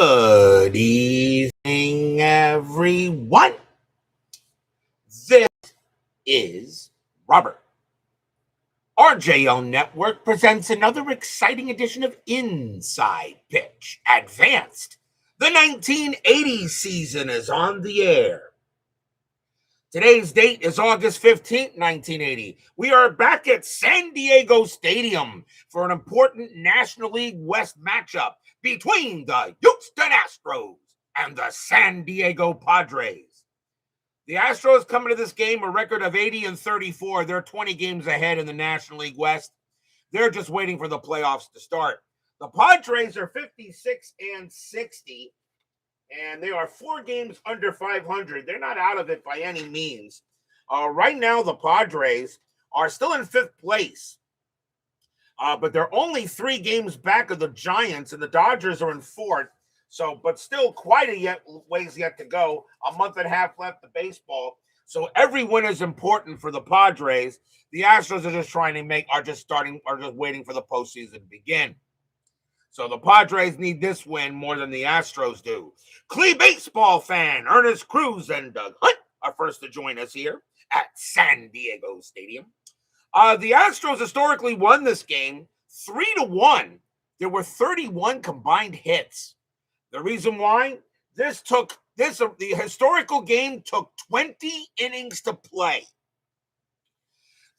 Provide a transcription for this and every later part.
Good evening, everyone. This is Robert. RJO Network presents another exciting edition of Inside Pitch Advanced. The 1980 season is on the air. Today's date is August 15th, 1980. We are back at San Diego Stadium for an important National League West matchup between the Houston Astros and the San Diego Padres. The Astros coming to this game a record of 80-34. They're 20 games ahead in the National League West. They're just waiting for the playoffs to start. The Padres are 56-60. And they are 4 games under 500. They're not out of it by any means. Right now, the Padres are still in 5th place. But they're only 3 games back of the Giants, and the Dodgers are in 4th. But still quite a ways yet to go. A month and a half left of baseball. So every win is important for the Padres. The Astros are just waiting for the postseason to begin. So the Padres need this win more than the Astros do. Clee baseball fan Ernest Cruz and Doug Hunt are first to join us here at San Diego Stadium. The Astros historically won this game 3-1. There were 31 combined hits. The reason why? The historical game took 20 innings to play.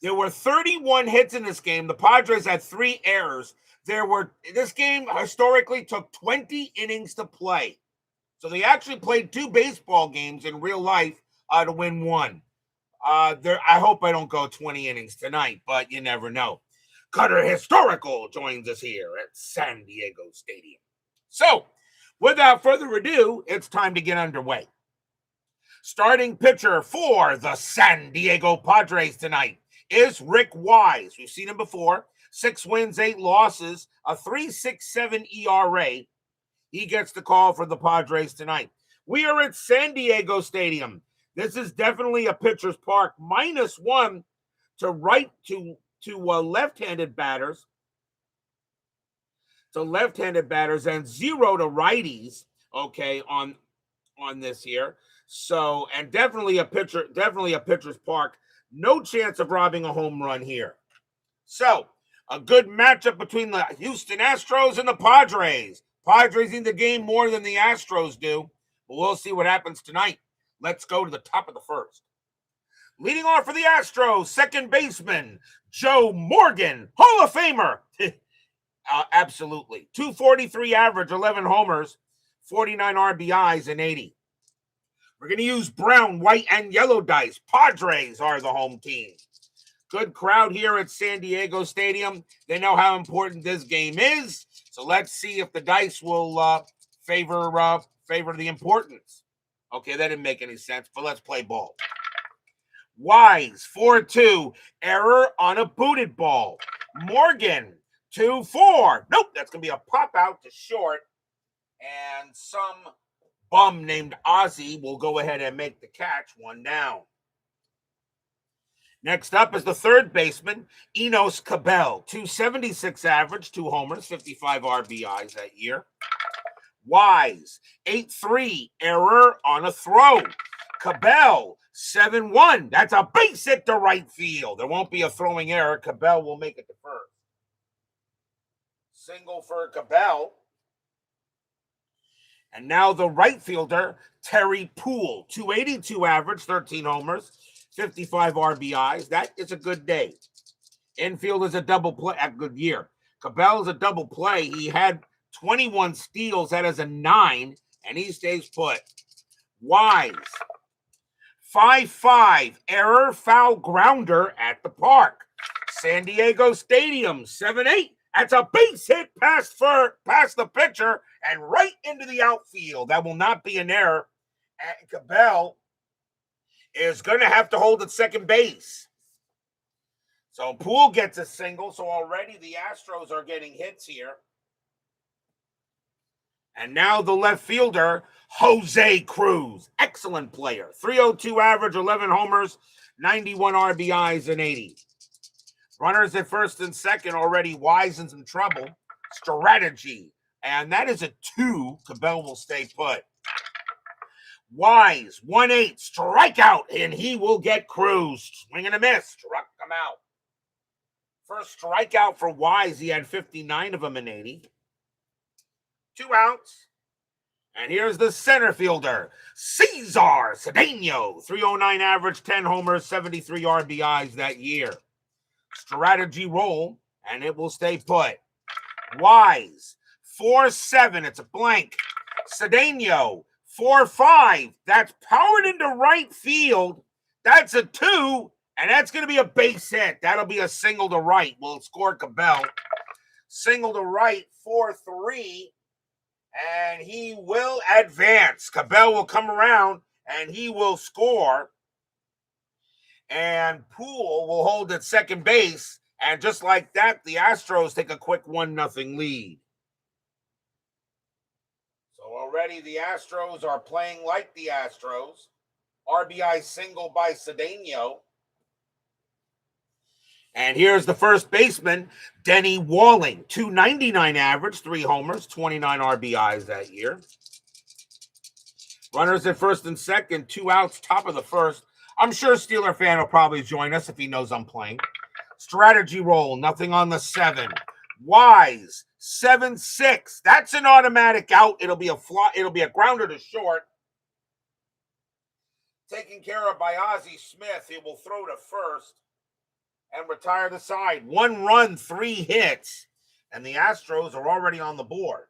There were 31 hits in this game. The Padres had 3 errors. This game historically took 20 innings to play. So they actually played 2 baseball games in real life to win 1. I hope I don't go 20 innings tonight, but you never know. Cutter Historical joins us here at San Diego Stadium. So, without further ado, it's time to get underway. Starting pitcher for the San Diego Padres tonight is Rick Wise. We've seen him before. 6 wins, 8 losses, a 3.67 ERA. He gets the call for the Padres tonight. We are at San Diego Stadium. This is definitely a pitcher's park. -1 to left-handed batters. To left-handed batters and 0 to righties. Okay, on this here. So, and definitely a pitcher's park. No chance of robbing a home run here. So, a good matchup between the Houston Astros and the Padres. Padres need the game more than the Astros do, but we'll see what happens tonight. Let's go to the top of the first. Leading off for the Astros, second baseman, Joe Morgan, Hall of Famer. Absolutely. 243 average, 11 homers, 49 RBIs, and 80. We're going to use brown, white, and yellow dice. Padres are the home team. Good crowd here at San Diego Stadium. They know how important this game is. So let's see if the dice will favor the importance. Okay, that didn't make any sense, but let's play ball. Wise, 4-2. Error on a booted ball. Morgan, 2-4. Nope, that's going to be a pop out to short. And some bum named Ozzy will go ahead and make the catch, 1 down. Next up is the third baseman, Enos Cabell, 276 average, 2 homers, 55 RBIs that year. Wise, 8-3, error on a throw. Cabell, 7-1. That's a base hit to right field. There won't be a throwing error. Cabell will make it to first. Single for Cabell. And now the right fielder, Terry Poole, 282 average, 13 homers, 55 RBIs. That is a good day. Infield is a double play, a good year. Cabell is a double play. He had 21 steals. That is a 9, and he stays put. Wise, 5-5, error, foul, grounder at the park. San Diego Stadium, 7-8. That's a base hit past the pitcher and right into the outfield. That will not be an error. And Cabell is going to have to hold at second base. So Poole gets a single. So already the Astros are getting hits here. And now the left fielder, Jose Cruz. Excellent player. 302 average, 11 homers, 91 RBIs, and 80. Runners at first and second already. Wise in some trouble. Strategy. And that is a 2. Cabell will stay put. Wise, 1-8, strikeout, and he will get cruised. Swing and a miss, struck him out. First strikeout for Wise, he had 59 of them in 80. 2 outs. And here's the center fielder, Cesar Cedeno, 309 average, 10 homers, 73 RBIs that year. Strategy roll, and it will stay put. Wise, 4-7, it's a blank. Cedeno, 4-5, that's powered into right field. That's a 2, and that's going to be a base hit. That'll be a single to right. We'll score Cabell. Single to right, 4-3. And he will advance. Cabell will come around, and he will score. And Poole will hold at second base. And just like that, the Astros take a quick 1-0 lead. So already the Astros are playing like the Astros. RBI single by Cedeno. And here's the first baseman, Denny Walling, 299 average, 3 homers, 29 RBIs that year. Runners at first and second, 2 outs, top of the first. I'm sure Steeler fan will probably join us if he knows I'm playing. Strategy roll, nothing on the 7. Wise, 7-6. That's an automatic out. It'll be a fly. It'll be a grounder to short. Taken care of by Ozzie Smith. He will throw to first and retire the side. 1 run, 3 hits, and the Astros are already on the board.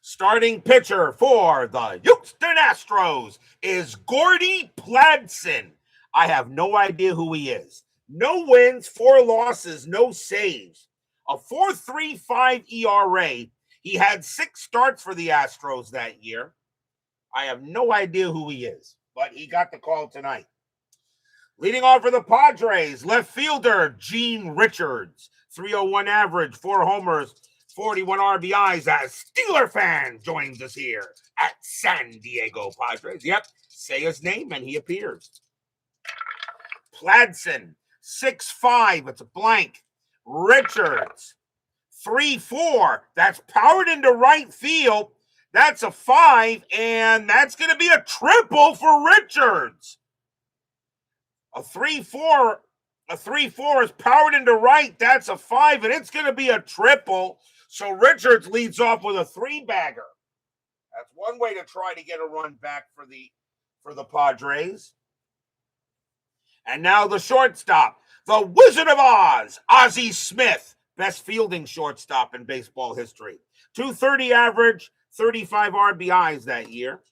Starting pitcher for the Houston Astros is Gordie Pladson. I have no idea who he is. No wins, 4 losses, no saves. A 4.35 ERA. He had 6 starts for the Astros that year. I have no idea who he is, but he got the call tonight. Leading off for the Padres, left fielder Gene Richards. 301 average, 4 homers, 41 RBIs. As Steeler fan joins us here at San Diego Padres. Yep, say his name and he appears. Pladson, 6'5", it's a blank. Richards, 3-4, that's powered into right field. That's a 5, and that's going to be a triple for Richards. A 3-4 is powered into right. That's a 5, and it's going to be a triple. So Richards leads off with a 3-bagger. That's one way to try to get a run back for the Padres. And now the shortstop, the Wizard of Oz, Ozzie Smith, best fielding shortstop in baseball history. 230 average, 35 RBIs that year.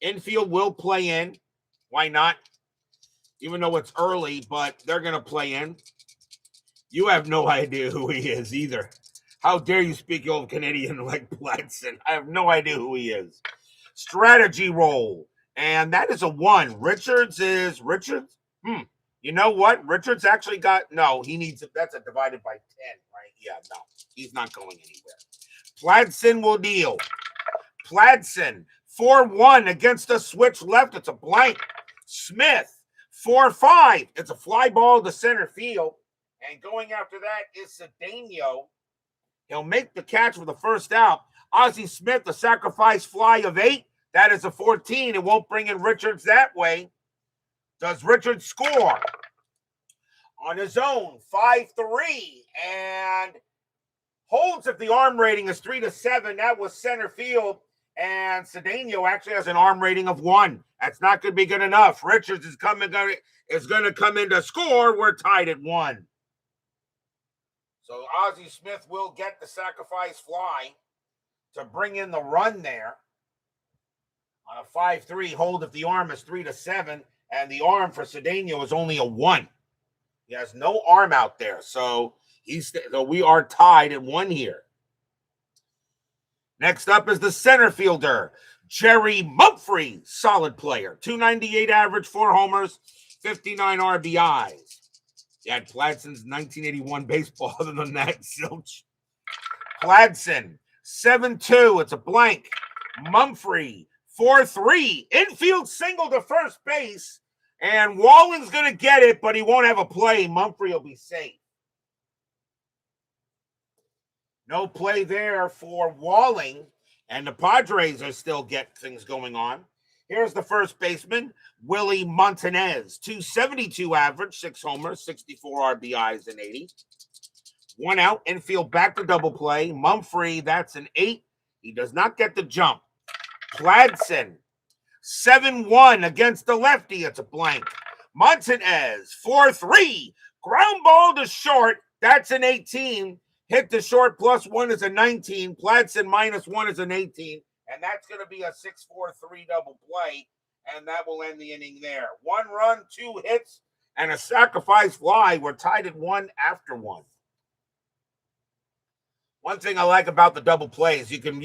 Infield will play in. Why not? Even though it's early, but they're going to play in. You have no idea who he is either. How dare you speak old Canadian like Pladson? I have no idea who he is. Strategy roll. And that is a 1. Richards. You know what? Richards actually got, no, he needs, that's a divided by 10, right? Yeah, no, he's not going anywhere. Pladson will deal. Pladson, 4-1 against a switch left. It's a blank. Smith, 4-5. It's a fly ball to center field. And going after that is Cedeno. He'll make the catch for the first out. Ozzie Smith, the sacrifice fly of 8. That is a 14. It won't bring in Richards that way. Does Richards score? On his own, 5-3. And holds if the arm rating is 3-7. That was center field. And Cedeno actually has an arm rating of 1. That's not going to be good enough. Richards is going to come in to score. We're tied at 1. So Ozzie Smith will get the sacrifice fly to bring in the run there. On a 5-3 hold if the arm is 3-7. And the arm for Cedeno is only a 1. He has no arm out there. So we are tied at 1 here. Next up is the center fielder, Jerry Mumphrey, solid player. 298 average, 4 homers, 59 RBIs. He had Pladson's 1981 baseball. Other than that, zilch. Pladson, 7-2. It's a blank. Mumphrey, 4-3. Infield single to first base. And Wallen's going to get it, but he won't have a play. Mumphrey will be safe. No play there for Walling, and the Padres are still getting things going on. Here's the first baseman, Willie Montanez, 272 average, 6 homers, 64 RBIs, and 80. 1 out, infield back to double play. Mumphrey, that's an 8. He does not get the jump. Pladson, 7-1 against the lefty. It's a blank. Montanez, 4-3. Ground ball to short. That's an 18. Hit to short +1 is a 19. Pladson -1 is an 18. And that's going to be a 6-4-3 double play. And that will end the inning there. 1 run, 2 hits, and a sacrifice fly. We're tied at 1 after 1. One thing I like about the double plays, you can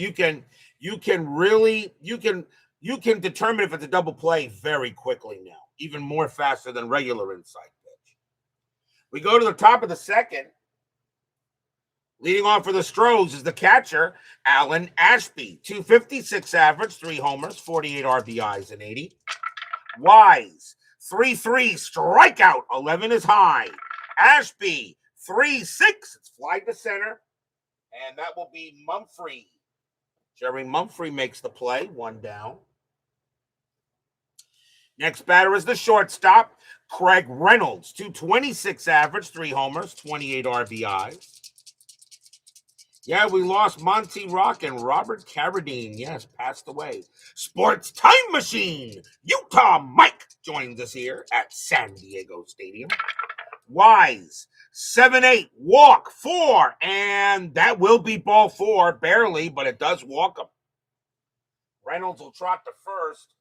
determine if it's a double play very quickly now, even more faster than regular inside pitch. We go to the top of the second. Leading off for the Astros is the catcher, Alan Ashby. 256 average, 3 homers, 48 RBIs, and 80. Wise, 3-3, strikeout, 11 is high. Ashby, 3-6, it's fly to center. And that will be Mumphrey. Jerry Mumphrey makes the play, 1 down. Next batter is the shortstop, Craig Reynolds. 226 average, 3 homers, 28 RBIs. Yeah, we lost Monty Rock and Robert Carradine. Yes, passed away. Sports Time Machine. Utah Mike joins us here at San Diego Stadium. Wise, 7-8, walk 4, and that will be ball 4, barely, but it does walk him. Reynolds will trot to first,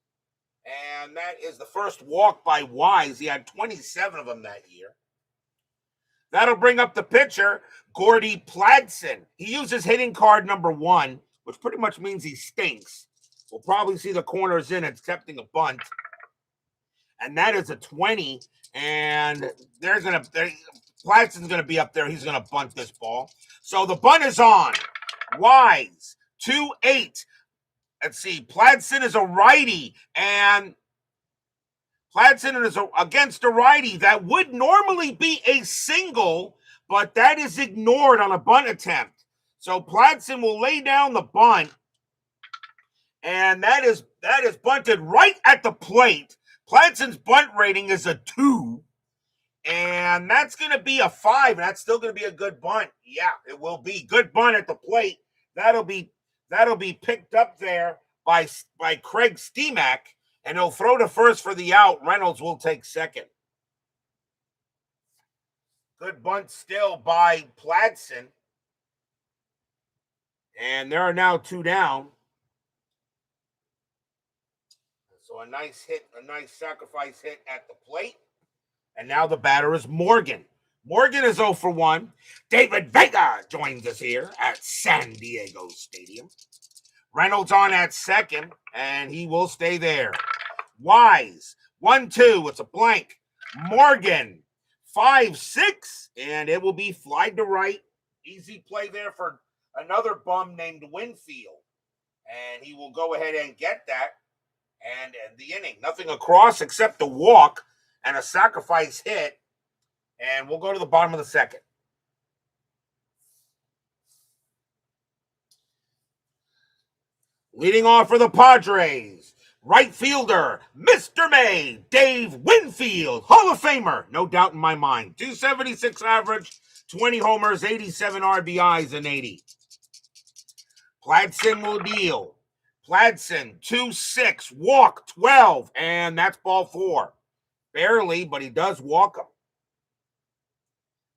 and that is the first walk by Wise. He had 27 of them that year. That'll bring up the pitcher, Gordie Pladson. He uses hitting card number 1, which pretty much means he stinks. We'll probably see the corners in accepting a bunt. And that is a 20, and Pladson's going to be up there. He's going to bunt this ball. So the bunt is on. Wise, 2-8. Let's see. Pladson is a righty, and Pladson is against a righty. That would normally be a single, but that is ignored on a bunt attempt. So Pladson will lay down the bunt, and that is bunted right at the plate. Pladson's bunt rating is a 2, and that's going to be a 5, and that's still going to be a good bunt. Yeah, it will be. Good bunt at the plate. That'll be picked up there by Craig Steemack, and he'll throw to first for the out. Reynolds will take second. Good bunt still by Pladson. And there are now 2 down. So a nice hit, a nice sacrifice hit at the plate. And now the batter is Morgan. Morgan is 0 for 1. David Vega joins us here at San Diego Stadium. Reynolds on at second, and he will stay there. Wise, 1-2. It's a blank. Morgan, 5-6, and it will be fly to right. Easy play there for another bum named Winfield. And he will go ahead and get that and end the inning. Nothing across except a walk and a sacrifice hit. And we'll go to the bottom of the second. Leading off for the Padres, right fielder, Mr. May, Dave Winfield, Hall of Famer, no doubt in my mind. 276 average, 20 homers, 87 RBIs, and 80. Pladson will deal. Pladson, 2-6, walk 12, and that's ball 4. Barely, but he does walk him.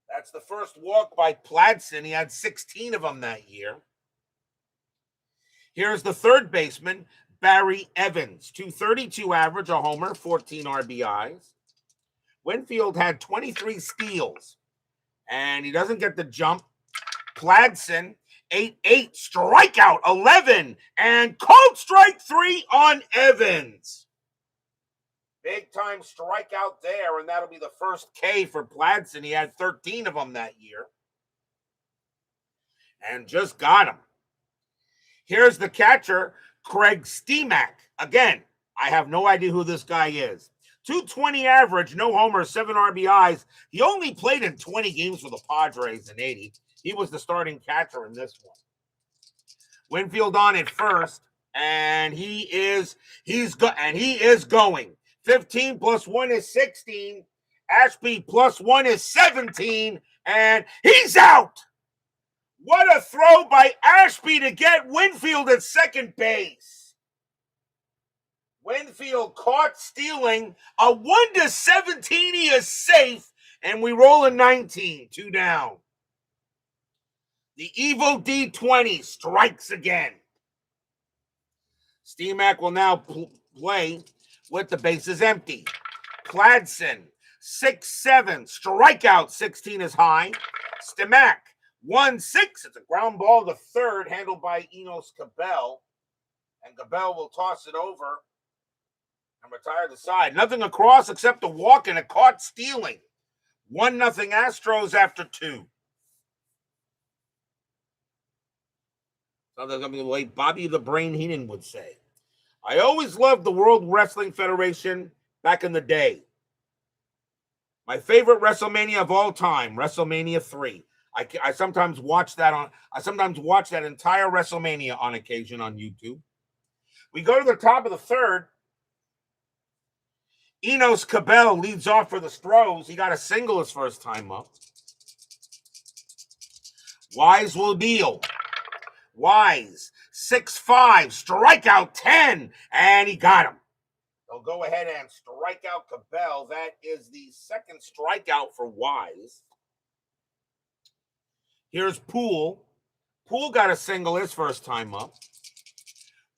That's the first walk by Pladson. He had 16 of them that year. Here's the third baseman, Barry Evans, 232 average, a homer, 14 RBIs. Winfield had 23 steals, and he doesn't get the jump. Pladson, 8-8, strikeout, 11, and called strike 3 on Evans. Big time strikeout there, and that'll be the first K for Pladson. He had 13 of them that year. And just got him. Here's the catcher, Craig Steemack. Again, I have no idea who this guy is. 220 average, no homers, 7 RBIs. He only played in 20 games for the Padres in 80. He was the starting catcher in this one. Winfield on at first, and he is going. 15 plus 1 is 16. Ashby plus 1 is 17, and he's out. What a throw by Ashby to get Winfield at second base. Winfield caught stealing. A 1-17, he is safe, and we roll a 19, 2 down. The evil D20 strikes again. Steamac will now play with the bases empty. Pladson, 6-7, strikeout, 16 is high. Steamac, 1-6, it's a ground ball to third, handled by Enos Cabell. And Cabell will toss it over and retire the side. Nothing across except a walk and a caught stealing. 1-0 Astros after 2. Something the way Bobby the Brain Heenan would say. I always loved the World Wrestling Federation back in the day. My favorite WrestleMania of all time, WrestleMania 3. I sometimes watch that entire WrestleMania on occasion on YouTube. We go to the top of the third. Enos Cabell leads off for the Stros. He got a single his first time up. Wise will deal. Wise, 6-5, strikeout 10, and he got him. They'll go ahead and strike out Cabell. That is the second strikeout for Wise. Here's Poole. Poole got a single his first time up.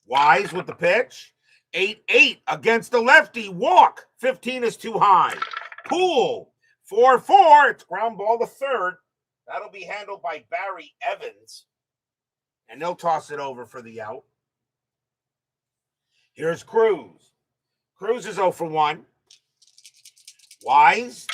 Wise with the pitch. 8-8 against the lefty. Walk. 15 is too high. Poole. 4-4. It's ground ball to third. That'll be handled by Barry Evans. And they'll toss it over for the out. Here's Cruz. Cruz is 0 for 1. Wise.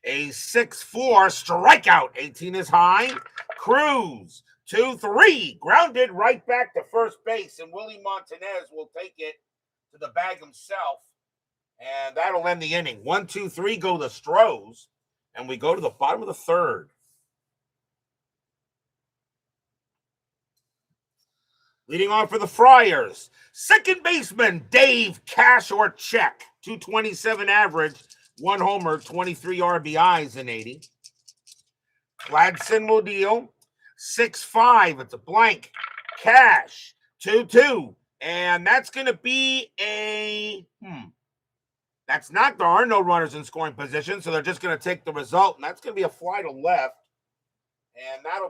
A 6-4 strikeout. 18 is high. Cruz. 2-3. Grounded right back to first base. And Willie Montanez will take it to the bag himself. And that'll end the inning. 1, 2, 3 go the Stros. And we go to the bottom of the third. Leading off for the Friars, second baseman Dave Cash or Check, 227 average, 1 homer, 23 RBIs in 80. Pladson will deal, 6-5, it's a blank. Cash, 2-2, and that's going to be that's not, there are no runners in scoring position, so they're just going to take the result, and that's going to be a fly to left, and that will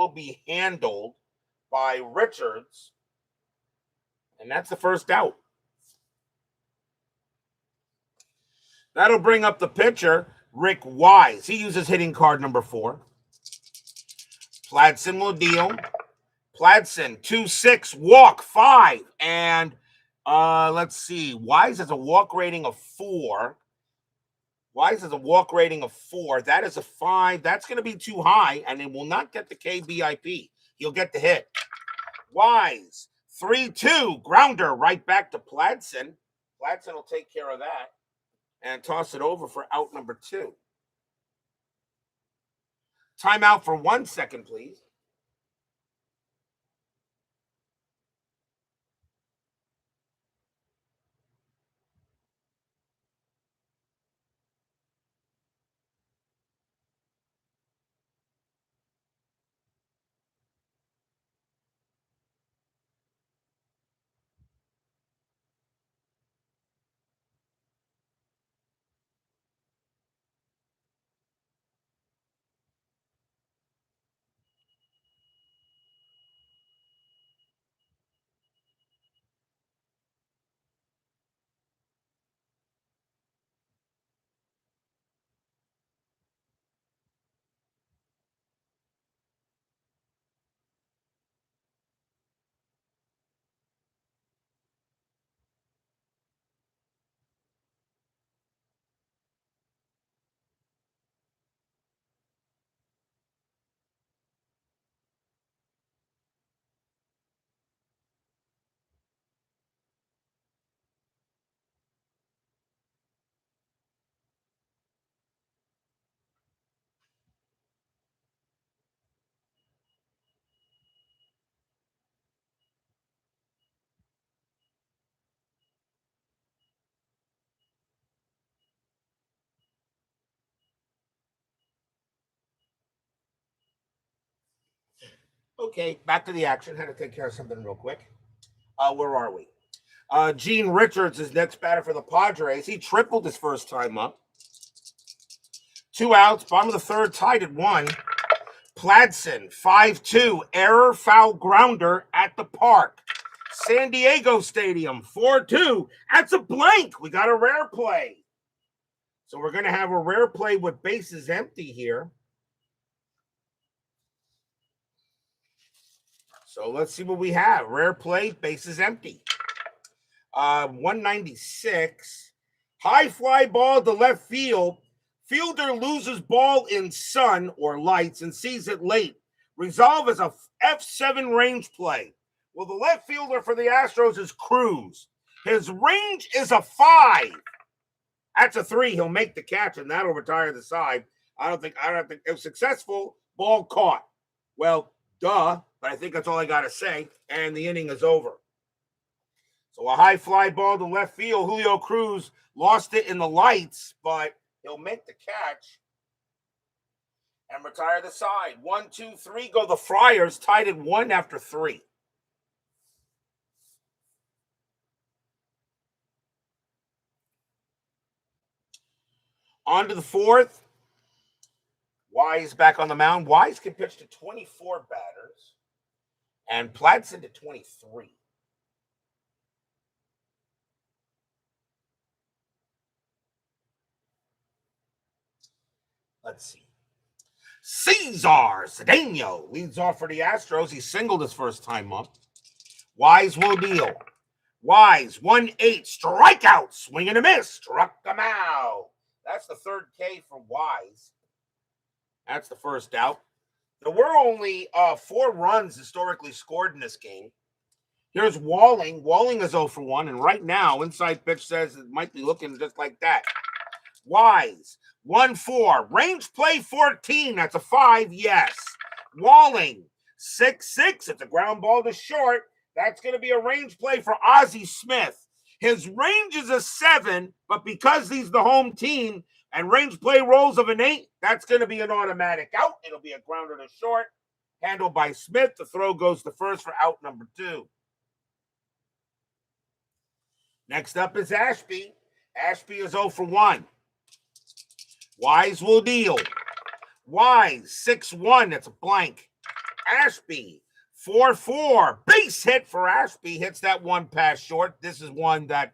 be handled by Richards, and that's the first out. That'll bring up the pitcher, Rick Wise. He uses hitting card number 4. Pladson will deal. Pladson, 2-6, walk 5, and let's see. Wise has a walk rating of 4. That is a 5. That's going to be too high, and it will not get the KBIP. He'll get the hit. Wise, 3-2, grounder right back to Pladson. Pladson will take care of that and toss it over for out number 2. Timeout for 1 second, please. Okay, back to the action. Had to take care of something real quick. Where are we? Gene Richards is next batter for the Padres. He tripled his first time up. 2 outs, bottom of the third, tied at 1. Pladson, 5-2, error, foul, grounder at the park. San Diego Stadium, 4-2. That's a blank. We got a rare play. So we're going to have a rare play with bases empty here. So let's see what we have. Rare play, bases empty. 196. High fly ball to left field. Fielder loses ball in sun or lights and sees it late. Resolve as a F7 range play. Well, the left fielder for the Astros is Cruz. His range is a 5. That's a 3. He'll make the catch, and that'll retire the side. I don't think if successful, ball caught. Well, duh, but I think that's all I got to say, and the inning is over. So a high fly ball to left field. Julio Cruz lost it in the lights, but he'll make the catch and retire the side. 1, 2, 3 go the Friars, tied at 1 after 3. On to the 4th. Wise back on the mound. Wise can pitch to 24 batters and Pladson to 23. Let's see. Cesar Cedeno leads off for the Astros. He singled his first time up. Wise will deal. Wise, 1-8, strikeout, swing and a miss, struck him out. That's the third K for Wise. That's the first out. There were only 4 runs historically scored in this game. Here's Walling. Walling is 0 for 1, and right now, inside pitch says it might be looking just like that. Wise, 1-4. Range play 14. That's a 5, yes. Walling, 6-6. It's a ground ball to short. That's going to be a range play for Ozzie Smith. His range is a 7, but because he's the home team and range play rolls of an 8, that's going to be an automatic out. It'll be a grounder to short, handled by Smith. The throw goes to first for out number 2. Next up is Ashby. Ashby is 0 for 1. Wise will deal. Wise, 6-1. That's a blank. Ashby, 4-4. Base hit for Ashby. Hits that one pass short. This is one that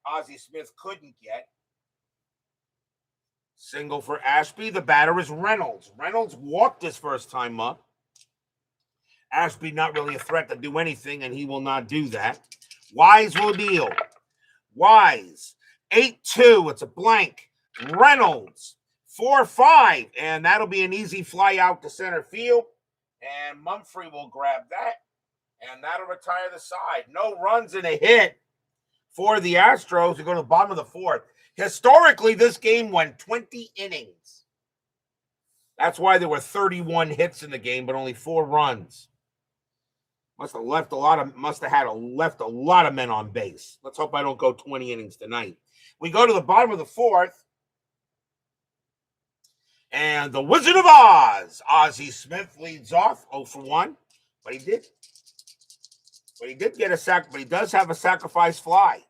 Ozzie Smith couldn't get. Single for Ashby. The batter is Reynolds. Reynolds walked his first time up. Ashby not really a threat to do anything, and he will not do that. Wise will deal. Wise, 8-2. It's a blank. Reynolds, 4-5. And that'll be an easy fly out to center field. And Mumphrey will grab that. And that'll retire the side. No runs and a hit for the Astros. We go to the bottom of the 4th. Historically, this game went 20 innings. That's why there were 31 hits in the game, but only 4 runs. Must have left a lot of men on base. Let's hope I don't go 20 innings tonight. We go to the bottom of the 4th. And the Wizard of Oz, Ozzie Smith, leads off 0 for 1. But he did get a sack, but he does have a sacrifice fly.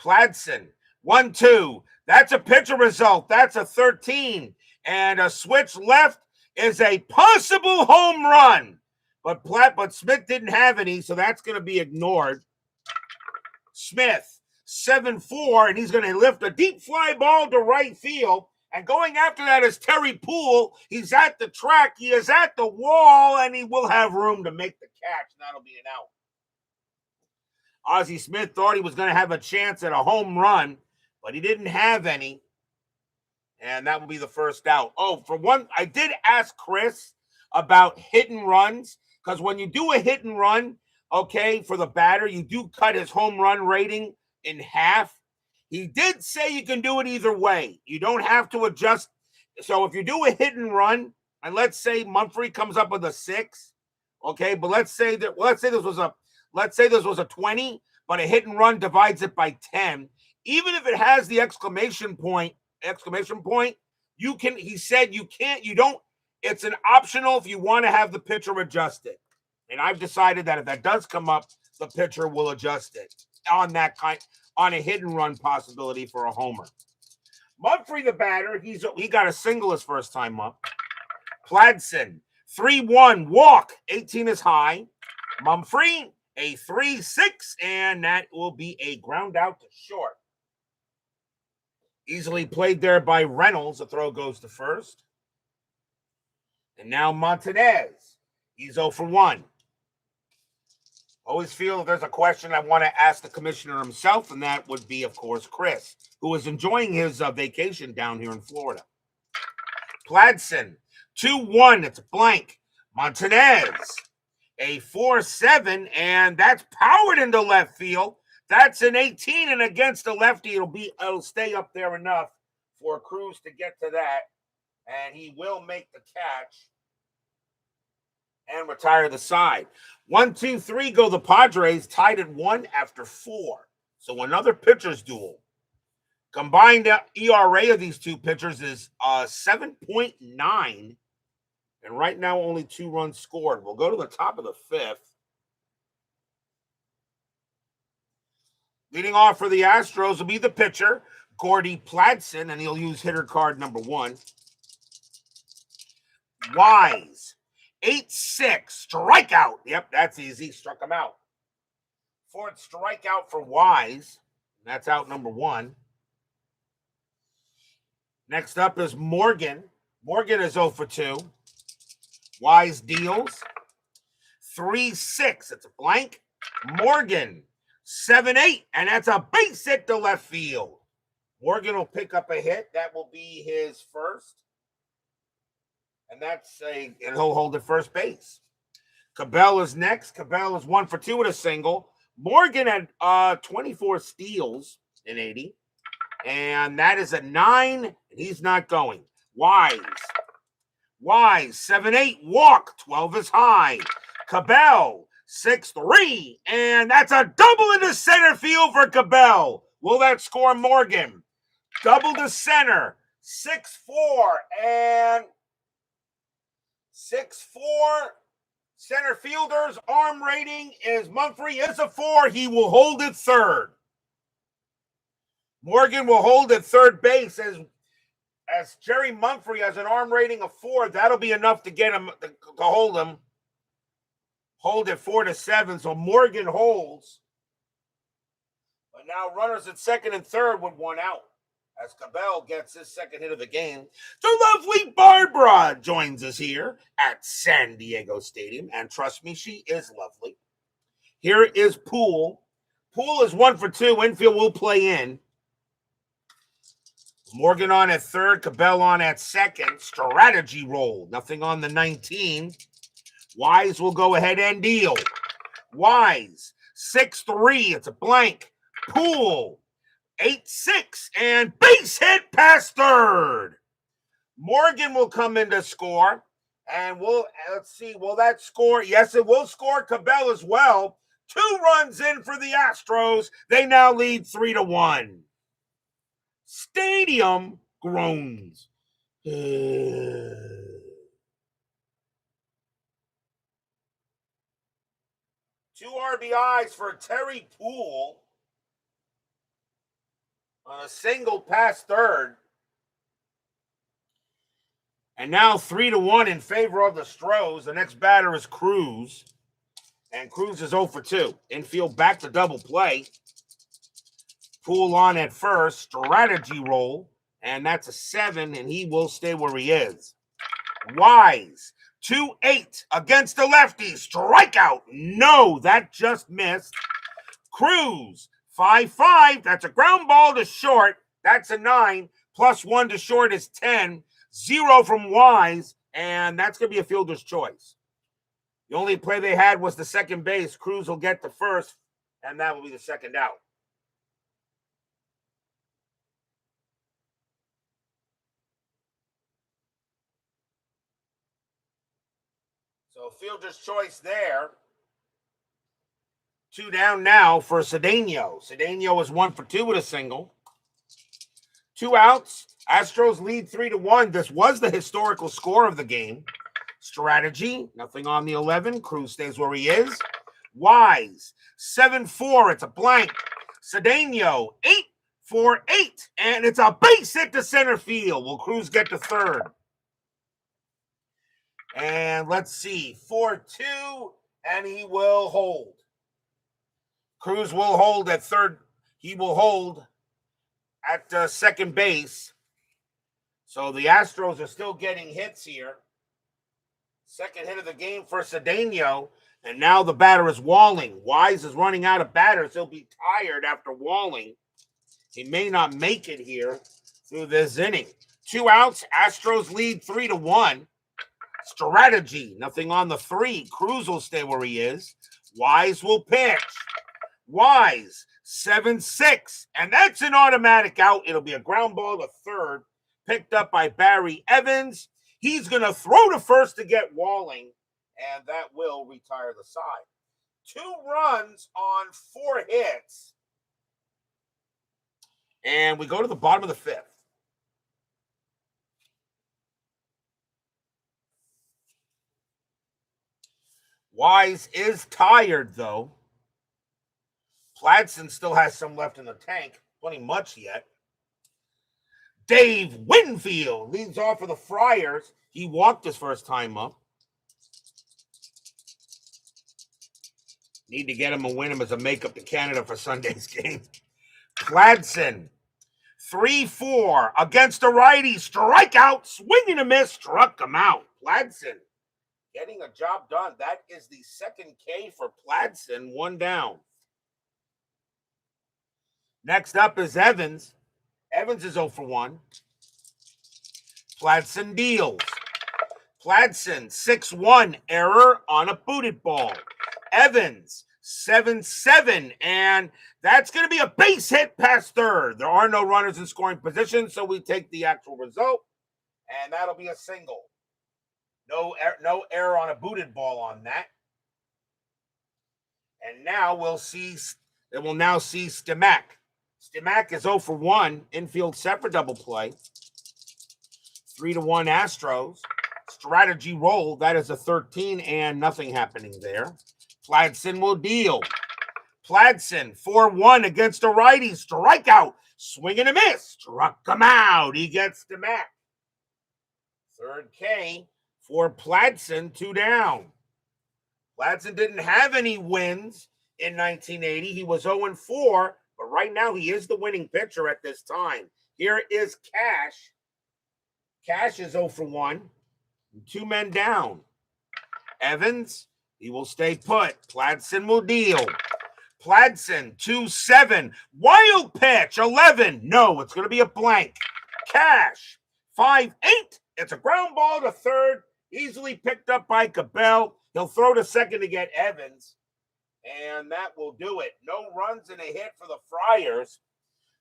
Pladson, 1-2. That's a pitcher result. That's a 13. And a switch left is a possible home run. But Smith didn't have any, so that's going to be ignored. Smith, 7-4, and he's going to lift a deep fly ball to right field. And going after that is Terry Poole. He's at the track. He is at the wall, and he will have room to make the catch, and that'll be an out. Ozzie Smith thought he was going to have a chance at a home run, but he didn't have any. And that will be the first out. Oh, for one, I did ask Chris about hit and runs, because when you do a hit and run, okay, for the batter, you do cut his home run rating in half. He did say you can do it either way. You don't have to adjust. So if you do a hit and run, and let's say Mumphrey comes up with a 6, okay, but let's say this was a 20, but a hit and run divides it by 10. Even if it has the exclamation point, It's an optional if you want to have the pitcher adjust it. And I've decided that if that does come up, the pitcher will adjust it on a hit and run possibility for a homer. Mumphrey, the batter, he got a single his first time up. Pladson, 3-1 walk, 18 is high. Mumphrey, a 3-6, and that will be a ground out to short. Easily played there by Reynolds. The throw goes to first. And now Montanez. He's 0 for 1. Always feel if there's a question I want to ask the commissioner himself, and that would be, of course, Chris, who is enjoying his vacation down here in Florida. Pladson, 2-1. It's a blank. Montanez, a 4-7, and that's powered into left field. That's an 18, and against the lefty, it'll stay up there enough for Cruz to get to that, and he will make the catch and retire the side. 1, 2, 3 go the Padres, tied at 1 after 4. So another pitcher's duel. Combined ERA of these two pitchers is 7.9, and right now only 2 runs scored. We'll go to the top of the 5th. Leading off for the Astros will be the pitcher, Gordie Pladson, and he'll use hitter card number 1. Wise, 8-6, strikeout. Yep, that's easy. Struck him out. 4th strikeout for Wise. That's out number 1. Next up is Morgan. Morgan is 0 for 2. Wise deals. 3-6. It's a blank. Morgan, 7-8, and that's a base hit to left field. Morgan will pick up a hit. That will be his first. And and he'll hold at first base. Cabell is next. Cabell is 1 for 2 with a single. Morgan had 24 steals in 80. And that is a 9, and he's not going. Wise, 7-8, walk, 12 is high. Cabell, 6-3, and that's a double into center field for Cabell. Will that score Morgan? Double to center, 6-4, and 6-4. Center fielder's arm rating is Mumphrey is a 4. He will hold at third. Morgan will hold at third base as Jerry Mumphrey has an arm rating of 4. That'll be enough to get him to hold him. Hold at 4-7. So Morgan holds. But now runners at second and third with 1 out. As Cabell gets his second hit of the game. The lovely Barbara joins us here at San Diego Stadium. And trust me, she is lovely. Here is Poole. Poole is 1 for 2. Infield will play in. Morgan on at third. Cabell on at second. Strategy roll. Nothing on the 19. Wise will go ahead and deal. Wise, 6-3. It's a blank. Poole, 8-6, and base hit past third. Morgan will come in to score, and let's see, will that score? Yes, it will score Cabell as well. 2 runs in for the Astros. They now lead 3-1. Stadium groans. 2 RBIs for Terry Poole on a single past third. And now 3-1 in favor of the Astros. The next batter is Cruz. And Cruz is 0 for 2. Infield back to double play. Poole on at first. Strategy roll. And that's a 7, and he will stay where he is. Wise. 2-8 against the lefty. Strikeout. No, that just missed. Cruz. 5-5. That's a ground ball to short. That's a 9. +1 to short is 10. 0 from Wise. And that's going to be a fielder's choice. The only play they had was the second base. Cruz will get the first, and that will be the second out. So fielder's choice there. 2 down now for Cedeno. Cedeno is 1 for 2 with a single. 2 outs. Astros lead 3-1. This was the historical score of the game. Strategy, nothing on the 11. Cruz stays where he is. Wise, 7-4. It's a blank. Cedeno, 8-for-8. And it's a base hit to center field. Will Cruz get to third? And let's see, 4-2, and he will hold. Cruz will hold at third. He will hold at second base. So the Astros are still getting hits here. Second hit of the game for Cedeno. And now the batter is Walling. Wise is running out of batters. He'll be tired after Walling. He may not make it here through this inning. 2 outs. Astros lead 3-1. Strategy. Nothing on the 3. Cruz will stay where he is. Wise will pitch. Wise, 7-6. And that's an automatic out. It'll be a ground ball to third. Picked up by Barry Evans. He's going to throw to first to get Walling, and that will retire the side. 2 runs on 4 hits. And we go to the bottom of the 5th. Wise is tired, though. Pladson still has some left in the tank. Plenty much yet. Dave Winfield leads off for the Friars. He walked his first time up. Need to get him and win him as a makeup to Canada for Sunday's game. Pladson, 3-4 against a righty. Strikeout, swing and a miss, struck him out. Pladson getting a job done. That is the second K for Pladson, 1 down. Next up is Evans. Evans is 0 for 1. Pladson deals. Pladson, 6-1, error on a booted ball. Evans, 7-7, and that's going to be a base hit past third. There are no runners in scoring position, so we take the actual result, and that'll be a single. No error on a booted ball on that. And now we'll see Stimac. Stimac is 0 for 1. Infield set for double play. 3-1 Astros. Strategy roll. That is a 13 and nothing happening there. Pladson will deal. Pladson, 4-1 against a righty. Strikeout. Swing and a miss. Struck him out. He gets Stimac. Third K for Pladson, 2 down. Pladson didn't have any wins in 1980. He was 0-4. But right now, he is the winning pitcher at this time. Here is Cash. Cash is 0 for 1. 2 men down. Evans, he will stay put. Pladson will deal. Pladson, 2-7. Wild pitch, 11. No, it's going to be a blank. Cash, 5-8. It's a ground ball to third. Easily picked up by Cabell. He'll throw to second to get Evans. And that will do it. No runs and a hit for the Friars.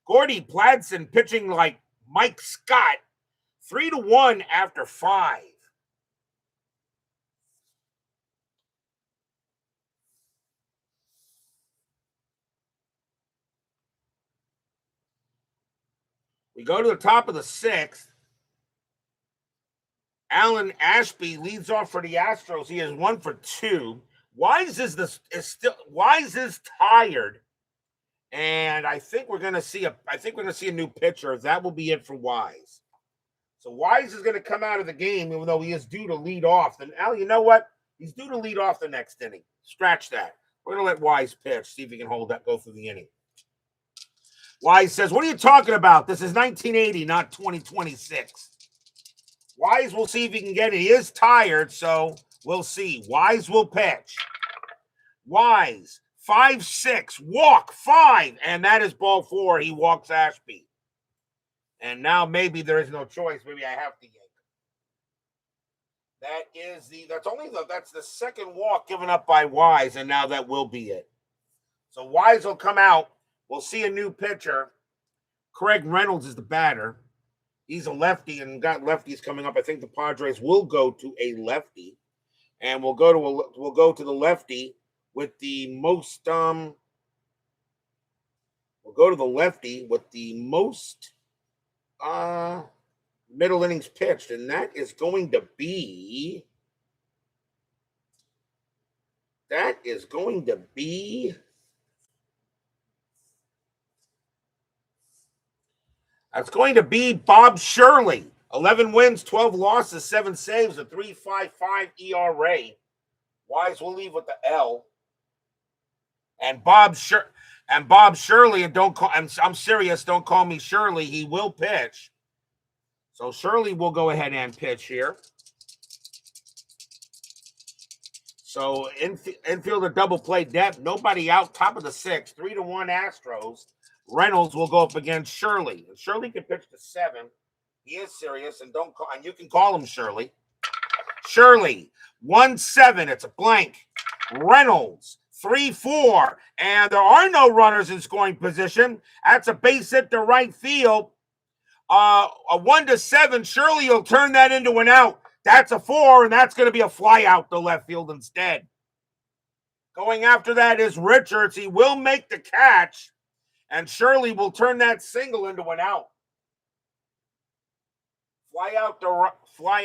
Gordie Pladson pitching like Mike Scott. 3-1 after 5. We go to the top of the 6th. Alan Ashby leads off for the Astros. He is 1 for 2. Wise is tired, and I think we're going to see a new pitcher. That will be it for Wise. So Wise is going to come out of the game, even though he is due to lead off. And Al, you know what? He's due to lead off the next inning. Scratch that. We're going to let Wise pitch, see if he can hold that, go through the inning. Wise says, "What are you talking about? This is 1980, not 2026." Wise will see if he can get it. He is tired, so we'll see. Wise will pitch. Wise, 5-6, walk 5, and that is ball 4. He walks Ashby. And now maybe there is no choice. Maybe I have to yank. That's the second walk given up by Wise, and now that will be it. So Wise will come out. We'll see a new pitcher. Craig Reynolds is the batter. He's a lefty and got lefties coming up. I think the Padres will go to a lefty, and we'll go to the lefty with the most. We'll go to the lefty with the most middle innings pitched, and that is going to be it's going to be Bob Shirley. 11 wins, 12 losses, 7 saves, a 3.55 ERA. Wise will leave with the L. And Bob Shirley, and don't call. I'm serious. Don't call me Shirley. He will pitch. So Shirley will go ahead and pitch here. So infielder double play depth. Nobody out. Top of the 6th. 3-1 Astros. Reynolds will go up against Shirley. And Shirley can pitch to 7. He is serious, and don't call. And you can call him Shirley. Shirley 1-7. It's a blank. Reynolds 3-4, and there are no runners in scoring position. That's a base hit to right field. A 1-7. Shirley will turn that into an out. That's a 4, and that's going to be a fly out to left field instead. Going after that is Richards. He will make the catch, and Shirley will turn that single into an out. Fly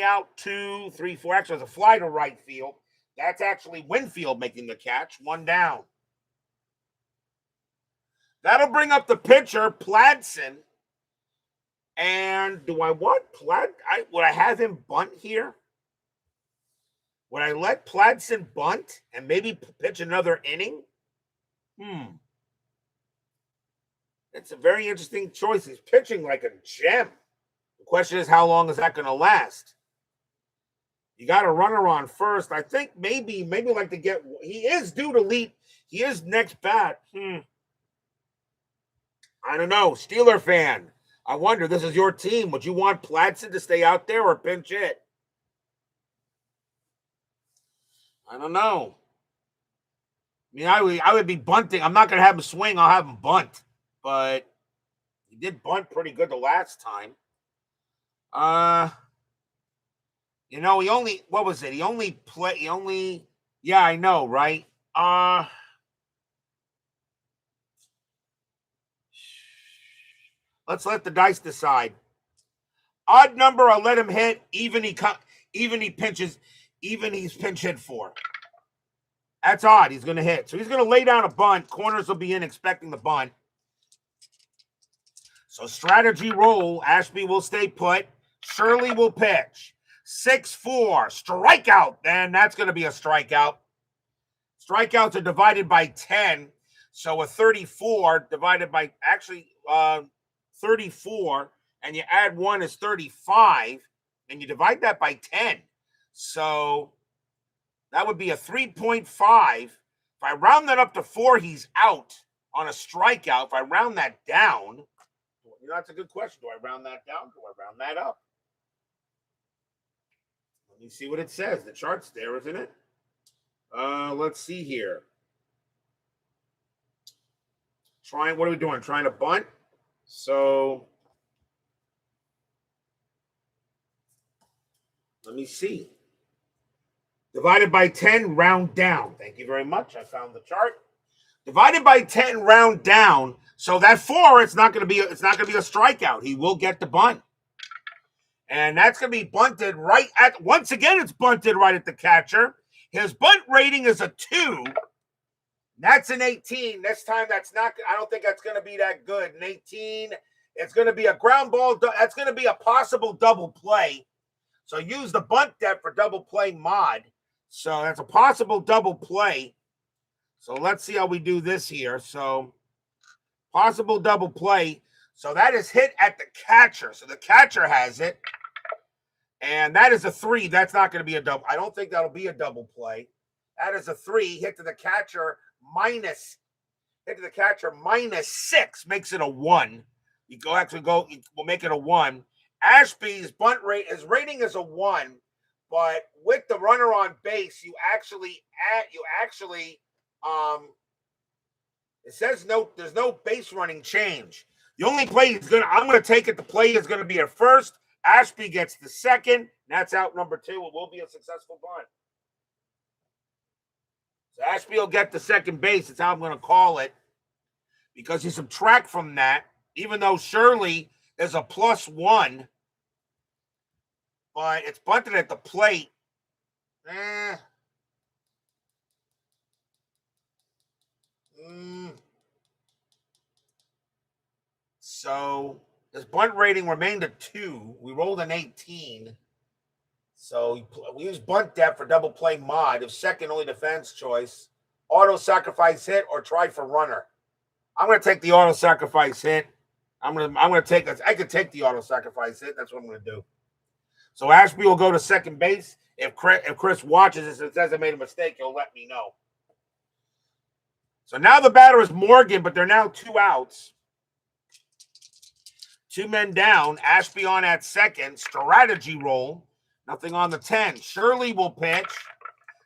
out 2, 3, 4. Actually, it's a fly to right field. That's actually Winfield making the catch. 1 down. That'll bring up the pitcher, Pladson. And do I want would I have him bunt here? Would I let Pladson bunt and maybe pitch another inning? It's a very interesting choice. He's pitching like a gem. The question is, how long is that going to last? You got a runner on first. I think maybe like to get. He is due to lead. He is next bat. I don't know. Steeler fan. I wonder. This is your team. Would you want Pladson to stay out there or pinch hit? I don't know. I mean, I would be bunting. I'm not going to have him swing. I'll have him bunt. But he did bunt pretty good the last time. He only, what was it? Yeah, I know, right? Let's let the dice decide. Odd number, I'll let him hit. Even he's pinch hit for. That's odd. He's going to hit. So he's going to lay down a bunt. Corners will be in expecting the bunt. So strategy roll. Ashby will stay put. Shirley will pitch. 6-4. Strikeout. Then that's going to be a strikeout. Strikeouts are divided by 10. So a 34 divided by 34, and you add 1 is 35, and you divide that by 10. So that would be a 3.5. If I round that up to 4, he's out on a strikeout. If I round that down, that's a good question. Do I round that down? Do I round that up? Let me see what it says. The chart's there, isn't it? Let's see here. What are we doing? Trying to bunt? So let me see. Divided by 10, round down. Thank you very much. I found the chart. Divided by 10, round down. So that 4, it's not going to be a strikeout. He will get the bunt. And that's going to be bunted once again, it's bunted right at the catcher. His bunt rating is a 2. That's an 18. This time I don't think that's going to be that good. An 18, it's going to be a ground ball. That's going to be a possible double play. So use the bunt depth for double play mod. So that's a possible double play. So let's see how we do this here. So possible double play. So that is hit at the catcher. So the catcher has it. And that is a 3. That's not going to be a double. I don't think that'll be a double play. That is a 3. Hit to the catcher minus 6 makes it a 1. We'll make it a 1. Ashby's bunt rate, his rating is a 1, but with the runner on base, it says there's no base running change. The only play I'm going to take it. The play is going to be at first. Ashby gets the second. That's out number 2. It will be a successful bunt. So Ashby will get the second base. That's how I'm going to call it. Because you subtract from that, even though Shirley is a +1, but it's bunted at the plate. So his bunt rating remained a 2. We rolled an 18. So we used bunt depth for double play mod. If second, only defense choice. Auto sacrifice hit or try for runner. I'm going to take the auto sacrifice hit. I'm going to take I could take the auto sacrifice hit. That's what I'm going to do. So Ashby will go to second base. If Chris watches this and says I made a mistake, he'll let me know. So now the batter is Morgan, but they're now 2 outs. 2 men down. Ashby on at second. Strategy roll. Nothing on the 10. Shirley will pitch.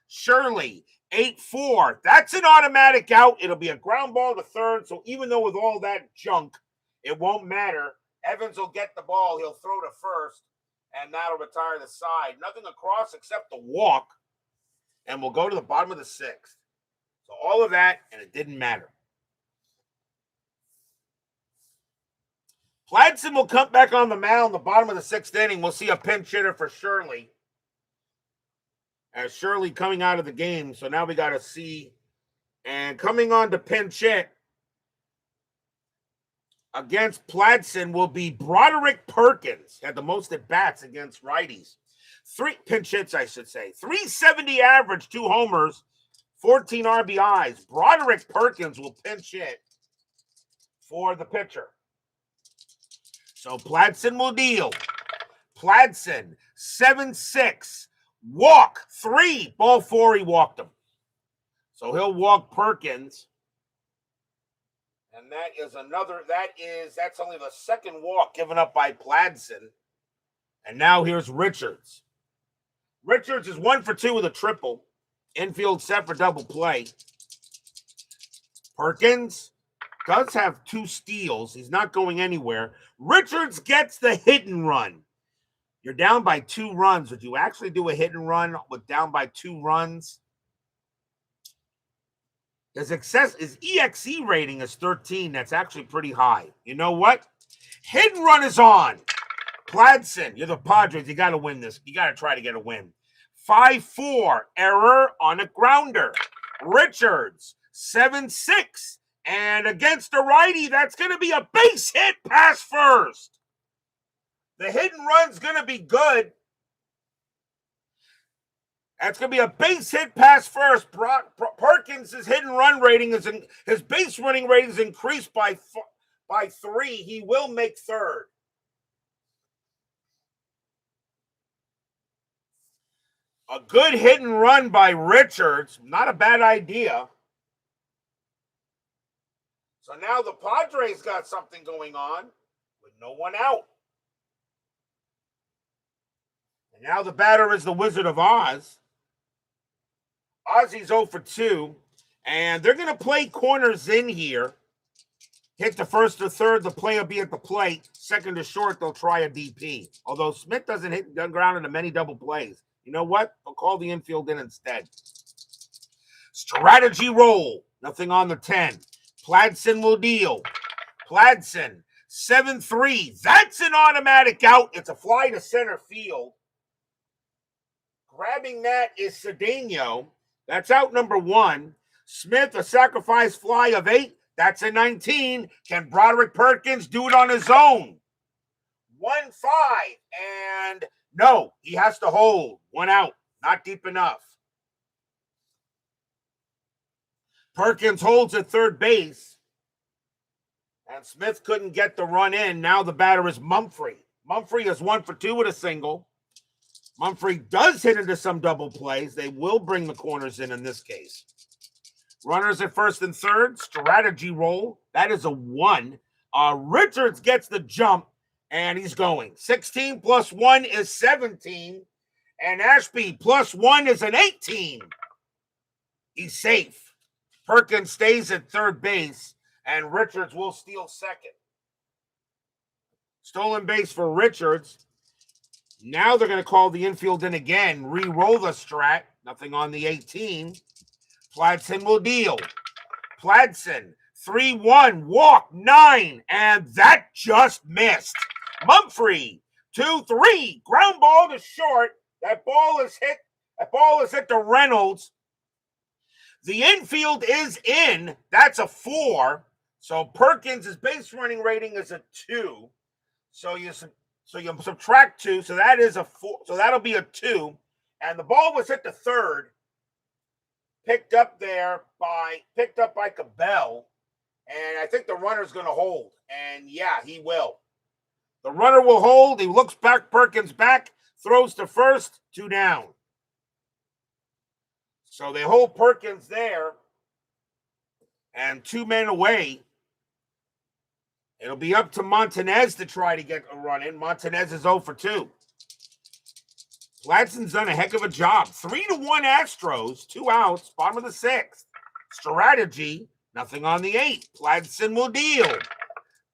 Shirley, 8-4. That's an automatic out. It'll be a ground ball to third. So even though with all that junk, it won't matter. Evans will get the ball. He'll throw to first, and that'll retire the side. Nothing across except the walk, and we'll go to the bottom of the 6th. So all of that, and it didn't matter. Pladson will come back on the mound the bottom of the 6th inning. We'll see a pinch hitter for Shirley. As Shirley coming out of the game. So now we got to see. And coming on to pinch hit against Pladson will be Broderick Perkins. Had the most at bats against righties. 3 pinch hits, I should say. 370 average, 2 homers, 14 RBIs. Broderick Perkins will pinch hit for the pitcher. So Pladson will deal. Pladson, 7-6. Walk, 3. Ball 4, he walked him. So he'll walk Perkins. And that's only the second walk given up by Pladson. And now here's Richards. Richards is 1 for 2 with a triple. Infield set for double play. Perkins does have 2 steals. He's not going anywhere. Richards gets the hit and run. You're down by 2 runs. Would you actually do a hit and run with down by 2 runs? His EXE rating is 13. That's actually pretty high. You know what? Hit and run is on. Pladson, you're the Padres. You got to win this. You got to try to get a win. 5-4. Error on a grounder. Richards, 7-6. And against a righty, that's going to be a base hit pass first. The hit and run's going to be good. That's going to be a base hit pass first. Perkins' hit and run rating his base running rating is increased by 3. He will make third. A good hit and run by Richards. Not a bad idea. So now the Padres got something going on with no one out. And now the batter is the Wizard of Oz. Ozzy's 0 for 2. And they're going to play corners in here. Hit the first or third, the play will be at the plate. Second to short, they'll try a DP. Although Smith doesn't hit the ground into many double plays. You know what? They'll call the infield in instead. Strategy roll. Nothing on the 10. Pladson will deal. Pladson, 7-3. That's an automatic out. It's a fly to center field. Grabbing that is Cedeno. That's out number 1. Smith, a sacrifice fly of 8. That's a 19. Can Broderick Perkins do it on his own? 1-5. And no, he has to hold. 1 out. Not deep enough. Perkins holds at third base. And Smith couldn't get the run in. Now the batter is Mumphrey. Mumphrey is 1 for 2 with a single. Mumphrey does hit into some double plays. They will bring the corners in this case. Runners at first and third. Strategy roll. That is a 1. Richards gets the jump, and he's going. 16 plus 1 is 17. And Ashby plus 1 is an 18. He's safe. Perkins stays at third base, and Richards will steal second. Stolen base for Richards. Now they're going to call the infield in again. Re-roll the strat. Nothing on the 18. Pladson will deal. Pladson, 3-1, walk, 9, and that just missed. Mumphrey, 2-3. Ground ball to short. That ball is hit. That ball is hit to Reynolds. The infield is in. That's a 4. So Perkins' base running rating is a 2. So you subtract 2. So that is a 4. So that'll be a 2. And the ball was hit to third. Picked up by Cabell. And I think the runner's going to hold. And yeah, he will. The runner will hold. He looks back. Perkins back. Throws to first. 2 down. So they hold Perkins there. And 2 men away. It'll be up to Montanez to try to get a run in. Montanez is 0 for 2. Pladson's done a heck of a job. 3-1 Astros. 2 outs. Bottom of the 6th. Strategy. Nothing on the 8th. Pladson will deal.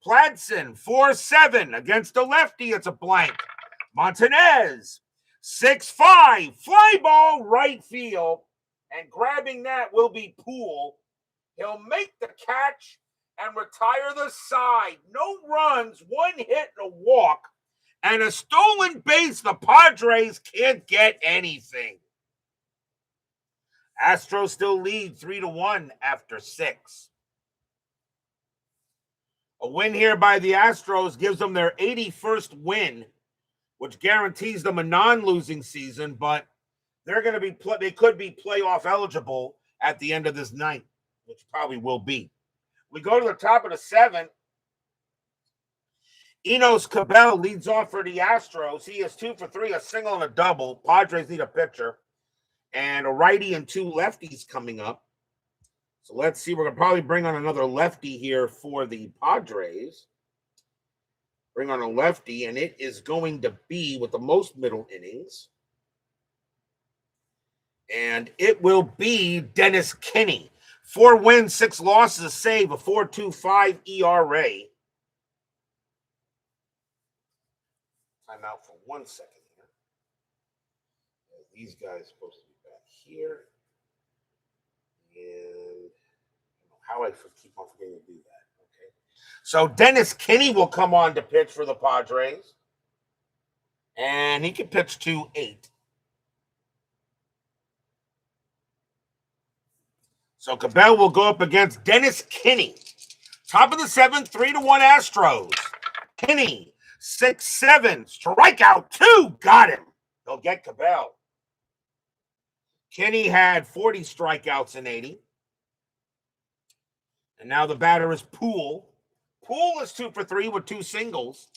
Pladson, 4-7 against a lefty. It's a blank. Montanez, 6-5. Fly ball right field. And grabbing that will be Poole. He'll make the catch and retire the side. No runs, 1 hit and a walk. And a stolen base. The Padres can't get anything. Astros still lead 3-1 after 6. A win here by the Astros gives them their 81st win, which guarantees them a non-losing season, but they're going to be they could be playoff eligible at the end of this night, which probably will be. We go to the top of the 7th. Enos Cabell leads off for the Astros. He is 2 for 3, a single and a double. Padres need a pitcher. And a righty and 2 lefties coming up. So let's see. We're going to probably bring on another lefty here for the Padres. Bring on a lefty, and it is going to be with the most middle innings. And it will be Dennis Kinney. 4 wins, 6 losses, a save, a 4.25 ERA. Time out for 1 second here. These guys are supposed to be back here. And I don't know how I keep on forgetting to do that. Okay. So Dennis Kinney will come on to pitch for the Padres. And he can pitch 2-8. So Cabell will go up against Dennis Kinney. Top of the 7th, 3-1 Astros. Kinney, 6-7. Strikeout 2. Got him. They'll get Cabell. Kinney had 40 strikeouts in 80. And now the batter is Poole. Poole is 2 for 3 with 2 singles.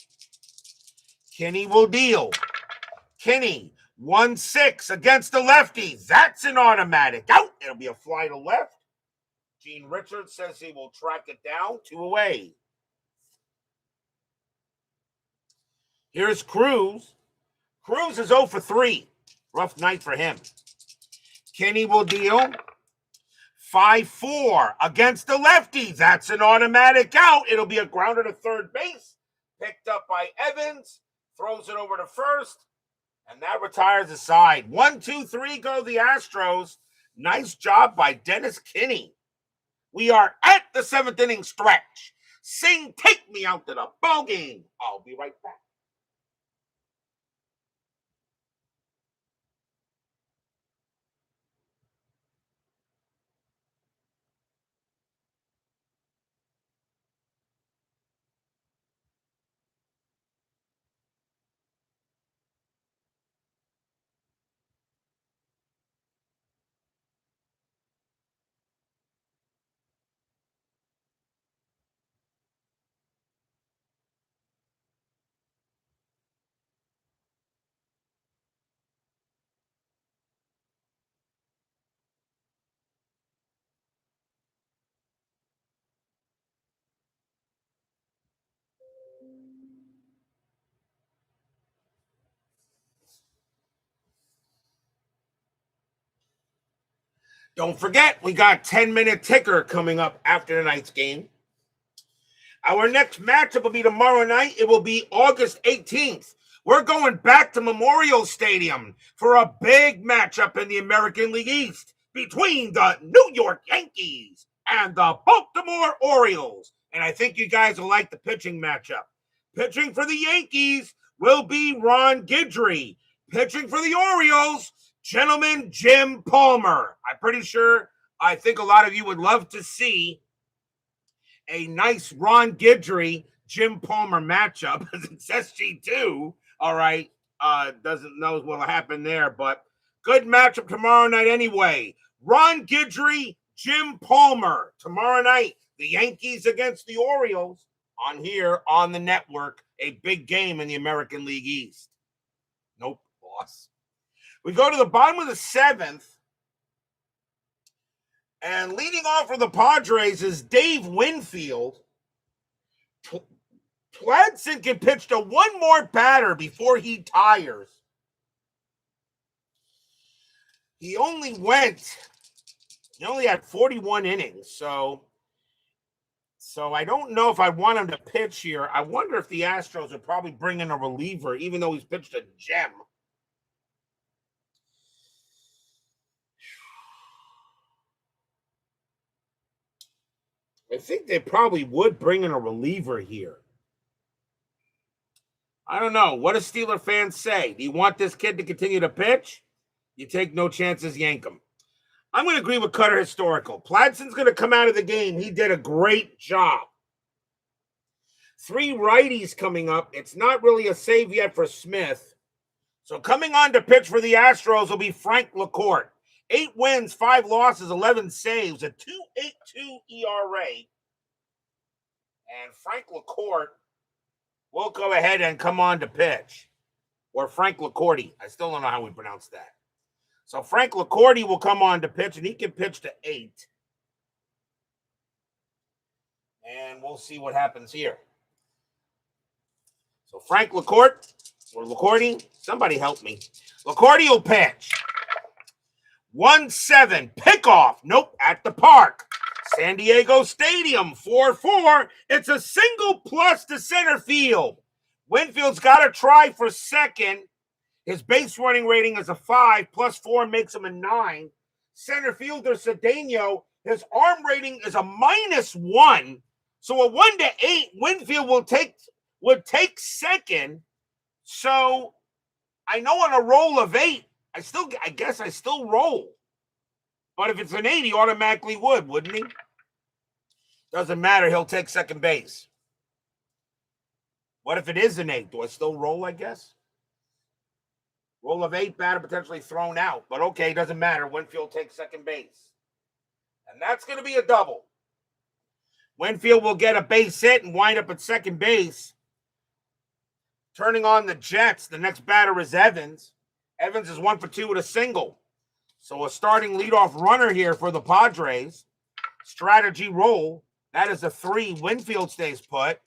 Kinney will deal. Kinney, 1-6 against the lefty. That's an automatic out. It'll be a fly to left. Gene Richards says he will track it down. 2 away. Here's Cruz. Cruz is 0 for 3. Rough night for him. Kinney will deal. 5-4 against the lefty. That's an automatic out. It'll be a grounder to third base. Picked up by Evans. Throws it over to first. And that retires the side. 1, 2, 3 go the Astros. Nice job by Dennis Kinney. We are at the 7th inning stretch. Sing, take me out to the ball game. I'll be right back. Don't forget, we got 10-minute ticker coming up after tonight's game. Our next matchup will be tomorrow night. It will be August 18th. We're going back to Memorial Stadium for a big matchup in the American League East between the New York Yankees and the Baltimore Orioles. And I think you guys will like the pitching matchup. Pitching for the Yankees will be Ron Guidry. Pitching for the Orioles, gentleman Jim Palmer. I think a lot of you would love to see a nice Ron Guidry, Jim Palmer matchup. It's SG2, all right. Doesn't know what will happen there, but good matchup tomorrow night anyway. Ron Guidry, Jim Palmer. Tomorrow night, the Yankees against the Orioles on here on the network. A big game in the American League East. Nope, loss. We go to the bottom of the seventh. And leading off for the Padres is Dave Winfield. Pladson can pitch to one more batter before he tires. He only had 41 innings, so I don't know if I want him to pitch here. I wonder if the Astros would probably bring in a reliever, even though he's pitched a gem. I think they probably would bring in a reliever here. I don't know. What do Steeler fans say? Do you want this kid to continue to pitch? You take no chances, yank him. I'm going to agree with Cutter Historical. Pladson's going to come out of the game. He did a great job. 3 righties coming up. It's not really a save yet for Smith. So coming on to pitch for the Astros will be Frank LaCourte. 8 wins, 5 losses, 11 saves, a 2.82 ERA. And Frank LaCourte will go ahead and come on to pitch. Or Frank LaCourte. I still don't know how we pronounce that. So Frank LaCourte will come on to pitch, and he can pitch to 8. And we'll see what happens here. So Frank LaCourte, or LaCourte, somebody help me. LaCourte will pitch. 1-7, pickoff. Nope, at the park. San Diego Stadium, 4-4. It's a single plus to center field. Winfield's got to try for second. His base running rating is a 5, plus 4 makes him a 9. Center fielder Cedeno, his arm rating is a -1. So a 1-8, Winfield would take second. So I know on a roll of 8, I guess I still roll. But if it's an 8, he automatically would, wouldn't he? Doesn't matter, he'll take second base. What if it is an 8? Do I still roll, I guess? Roll of 8, batter potentially thrown out. But okay, doesn't matter. Winfield takes second base. And that's going to be a double. Winfield will get a base hit and wind up at second base. Turning on the Jets, the next batter is Evans. Evans is 1 for 2 with a single. So a starting leadoff runner here for the Padres. Strategy roll. That is a 3. Winfield stays put.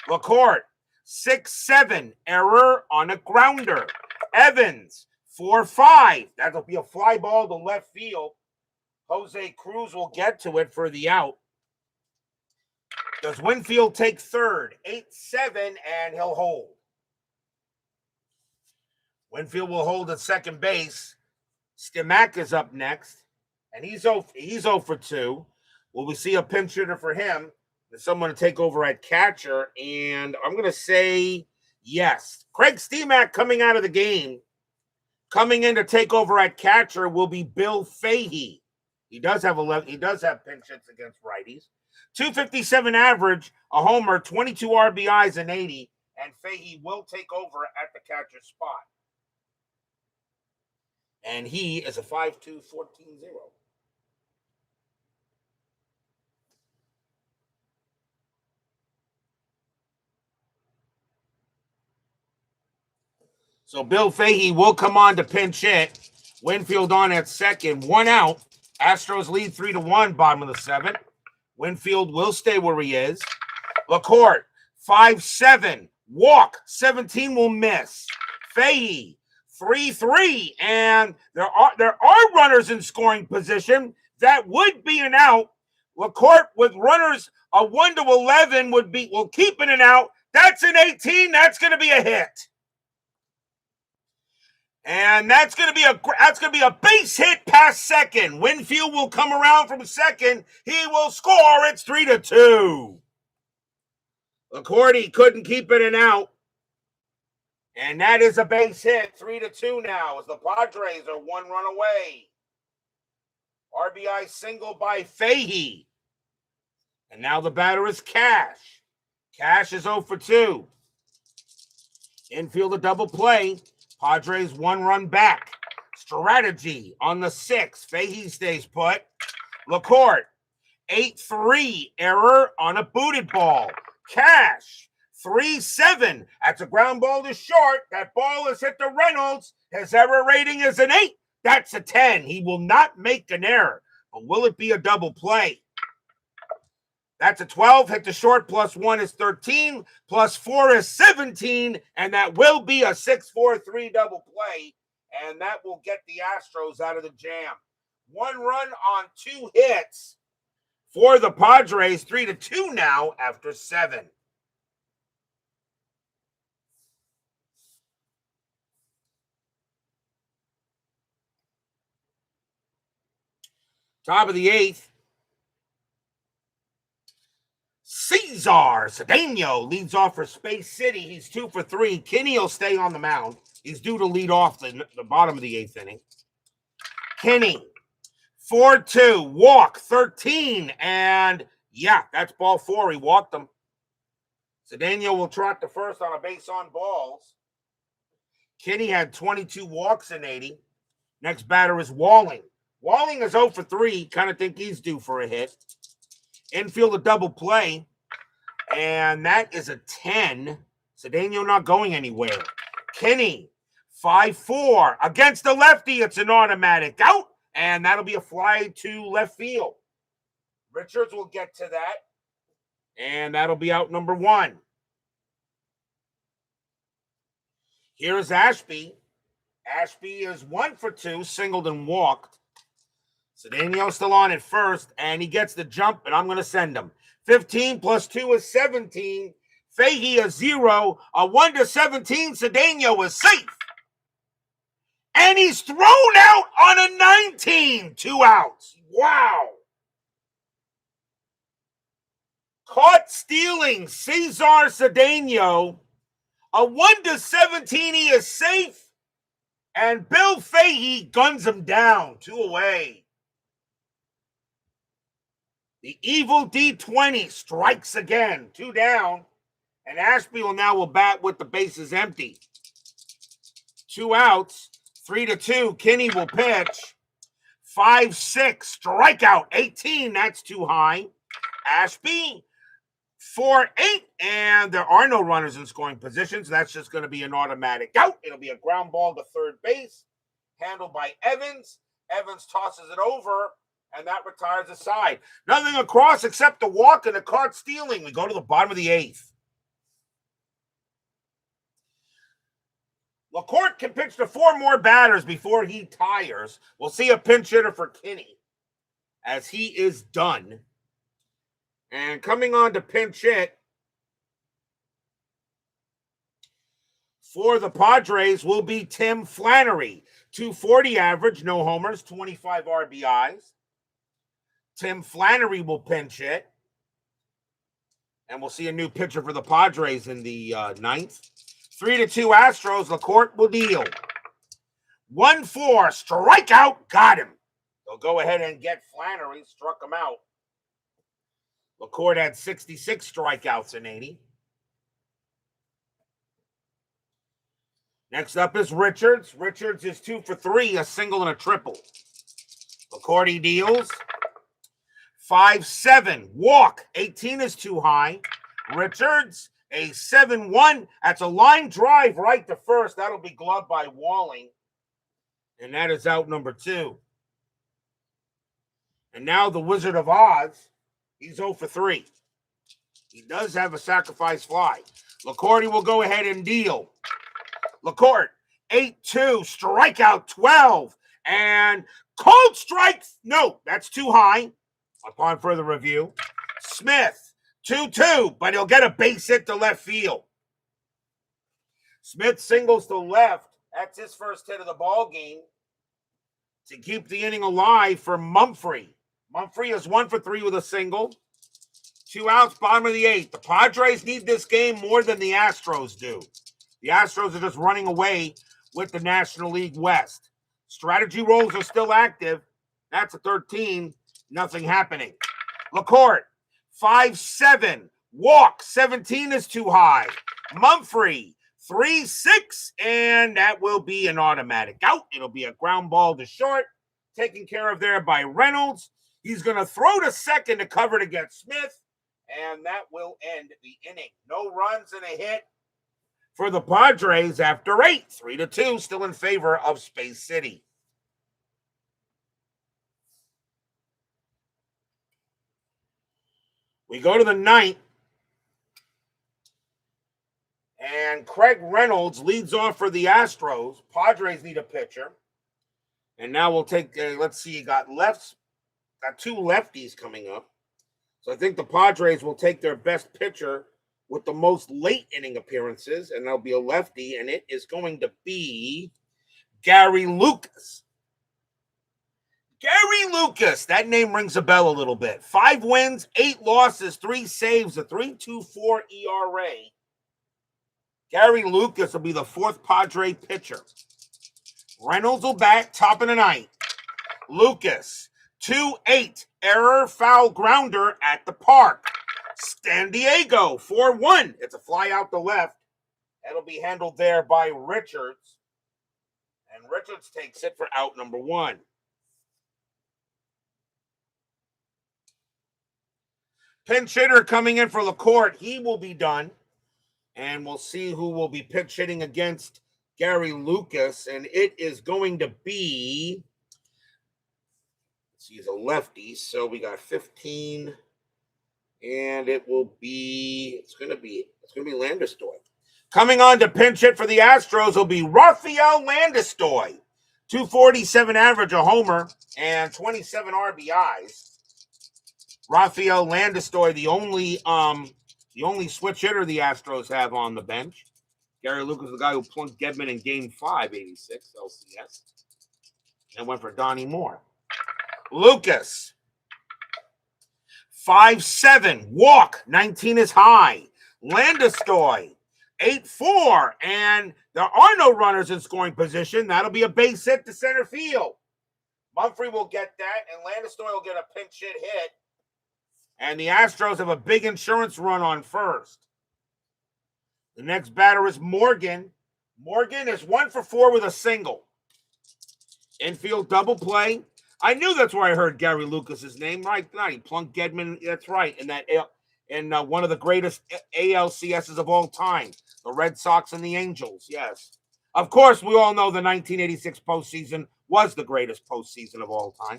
LaCourte, 6-7. Error on a grounder. Evans, 4-5. That'll be a fly ball to left field. Jose Cruz will get to it for the out. Does Winfield take third? 8-7, and he'll hold. Winfield will hold at second base. Stimac is up next, and he's 0 for 2. Will we see a pinch hitter for him? Is someone to take over at catcher? And I'm going to say yes. Craig Stimac coming out of the game. Coming in to take over at catcher will be Bill Fahey. He does have pinch hits against righties. 257 average, a homer, 22 RBIs, and 80. And Fahey will take over at the catcher spot. And he is a 5'2", 14-0. So Bill Fahey will come on to pinch hit. Winfield on at second. 1 out. Astros lead 3-1, bottom of the 7th. Winfield will stay where he is. LaCourte, 5-7. Walk, 17 will miss. Fahey, 3-3. And there are runners in scoring position. That would be an out. LaCourte with runners, a 1 to 11 will keep it an out. That's an 18. That's going to be a hit. And that's going to be a base hit past second. Winfield will come around from second. He will score. It's 3-2. Gordie couldn't keep it out. And that is a base hit. 3-2 now as the Padres are 1 run away. RBI single by Fahey. And now the batter is Cash. Cash is 0 for 2. Infield a double play. Padres 1 run back. Strategy on the 6th. Fahey stays put. LaCourte, 8-3 error on a booted ball. Cash, 3-7. That's a ground ball to short. That ball has hit the Reynolds. His error rating is an 8. That's a 10. He will not make an error. But will it be a double play? That's a 12. Hit the short. +1 is 13. +4 is 17. And that will be a 6-4-3 double play. And that will get the Astros out of the jam. 1 run on 2 hits for the Padres. 3-2 now after 7. Top of the 8th. Cesar Cedeno leads off for Space City. He's 2 for 3. Kinney will stay on the mound. He's due to lead off the bottom of the 8th inning. Kinney, 4-2, walk, 13, and yeah, that's ball 4. He walked him. Cedeno will trot the first on a base on balls. Kinney had 22 walks in 80. Next batter is Walling. Walling is 0 for 3. Kind of think he's due for a hit. Infield a double play, and that is a 10. Cedeno not going anywhere. Kinney, 5-4. Against the lefty, it's an automatic out, and that'll be a fly to left field. Richards will get to that, and that'll be out number 1. Here's Ashby. Ashby is 1 for 2, singled and walked. Cedeno still on at first, and he gets the jump, and I'm going to send him. 15 + 2 is 17. Fahey is 0. A 1 to 17. Cedeno is safe. And he's thrown out on a 19. 2 outs. Wow. Caught stealing Cesar Cedeno. A 1 to 17. He is safe. And Bill Fahey guns him down. 2 away. The evil D20 strikes again. 2 down. And Ashby will bat with the bases empty. 2 outs. 3-2. Kinney will pitch. 5-6. Strikeout. 18. That's too high. Ashby. 4-8. And there are no runners in scoring positions. That's just going to be an automatic out. It'll be a ground ball to third base. Handled by Evans. Evans tosses it over. And that retires the side. Nothing across except the walk and the caught stealing. We go to the bottom of the 8th. LaCourte can pitch to 4 more batters before he tires. We'll see a pinch hitter for Kinney as he is done. And coming on to pinch hit for the Padres will be Tim Flannery. 240 average, no homers, 25 RBIs. Tim Flannery will pinch hit. And we'll see a new pitcher for the Padres in the 9th. 3-2 Astros. LaCourte will deal. 1-4. Strikeout. Got him. They'll go ahead and get Flannery. Struck him out. LaCourte had 66 strikeouts in 80. Next up is Richards. Richards is 2 for 3. A single and a triple. LaCourte deals. 5-7. Walk. 18 is too high. Richards, a 7-1. That's a line drive right to first. That'll be gloved by Walling. And that is out number 2. And now the Wizard of Oz. He's 0 for 3. He does have a sacrifice fly. LaCourte will go ahead and deal. LaCourte, 8-2. Strikeout 12. And cold strikes. No, that's too high. Upon further review, Smith, 2-2, but he'll get a base hit to left field. Smith singles to left. That's his first hit of the ball game to keep the inning alive for Mumphrey. Mumphrey is 1 for 3 with a single. 2 outs, bottom of the 8th. The Padres need this game more than the Astros do. The Astros are just running away with the National League West. Strategy rolls are still active. That's a 13. Nothing happening. LaCourte, 5-7. Walk, 17 is too high. Mumphrey, 3-6. And that will be an automatic out. It'll be a ground ball to short. Taken care of there by Reynolds. He's going to throw to second to cover to get Smith. And that will end the inning. No runs and a hit for the Padres after 8. 3-2, still in favor of Space City. We go to the 9th. And Craig Reynolds leads off for the Astros. Padres need a pitcher. And now we'll take, let's see, got 2 lefties coming up. So I think the Padres will take their best pitcher with the most late inning appearances, and there'll be a lefty, and it is going to be Gary Lucas. Gary Lucas, that name rings a bell a little bit. 5 wins, 8 losses, 3 saves, a 3.24 ERA. Gary Lucas will be the 4th Padre pitcher. Reynolds will bat, top of the 9th. Lucas, 2-8, error, foul, grounder at the park. San Diego, 4-1. It's a fly out the left. That'll be handled there by Richards. And Richards takes it for out number 1. Pinch hitter coming in for LaCourte. He will be done. And we'll see who will be pitch hitting against Gary Lucas. And it is going to be, let's see, he's a lefty. So we got 15. And it's going to be Landistoi. Coming on to pinch hit for the Astros will be Rafael Landistoi. 247 average, a homer, and 27 RBIs. Rafael Landistoi, the only switch hitter the Astros have on the bench. Gary Lucas, the guy who plunked Gedman in Game 5, 86 LCS, and went for Donnie Moore. Lucas, 5-7, walk, 19 is high. Landistoi, 8-4, and there are no runners in scoring position. That'll be a base hit to center field. Mumphrey will get that, and Landistoi will get a pinch hit. And the Astros have a big insurance run on first. The next batter is Morgan. Morgan is 1 for 4 with a single. Infield double play. I knew that's where I heard Gary Lucas's name. Right, he plunked Gedman. That's right. In one of the greatest ALCSs of all time, the Red Sox and the Angels. Yes, of course, we all know the 1986 postseason was the greatest postseason of all time.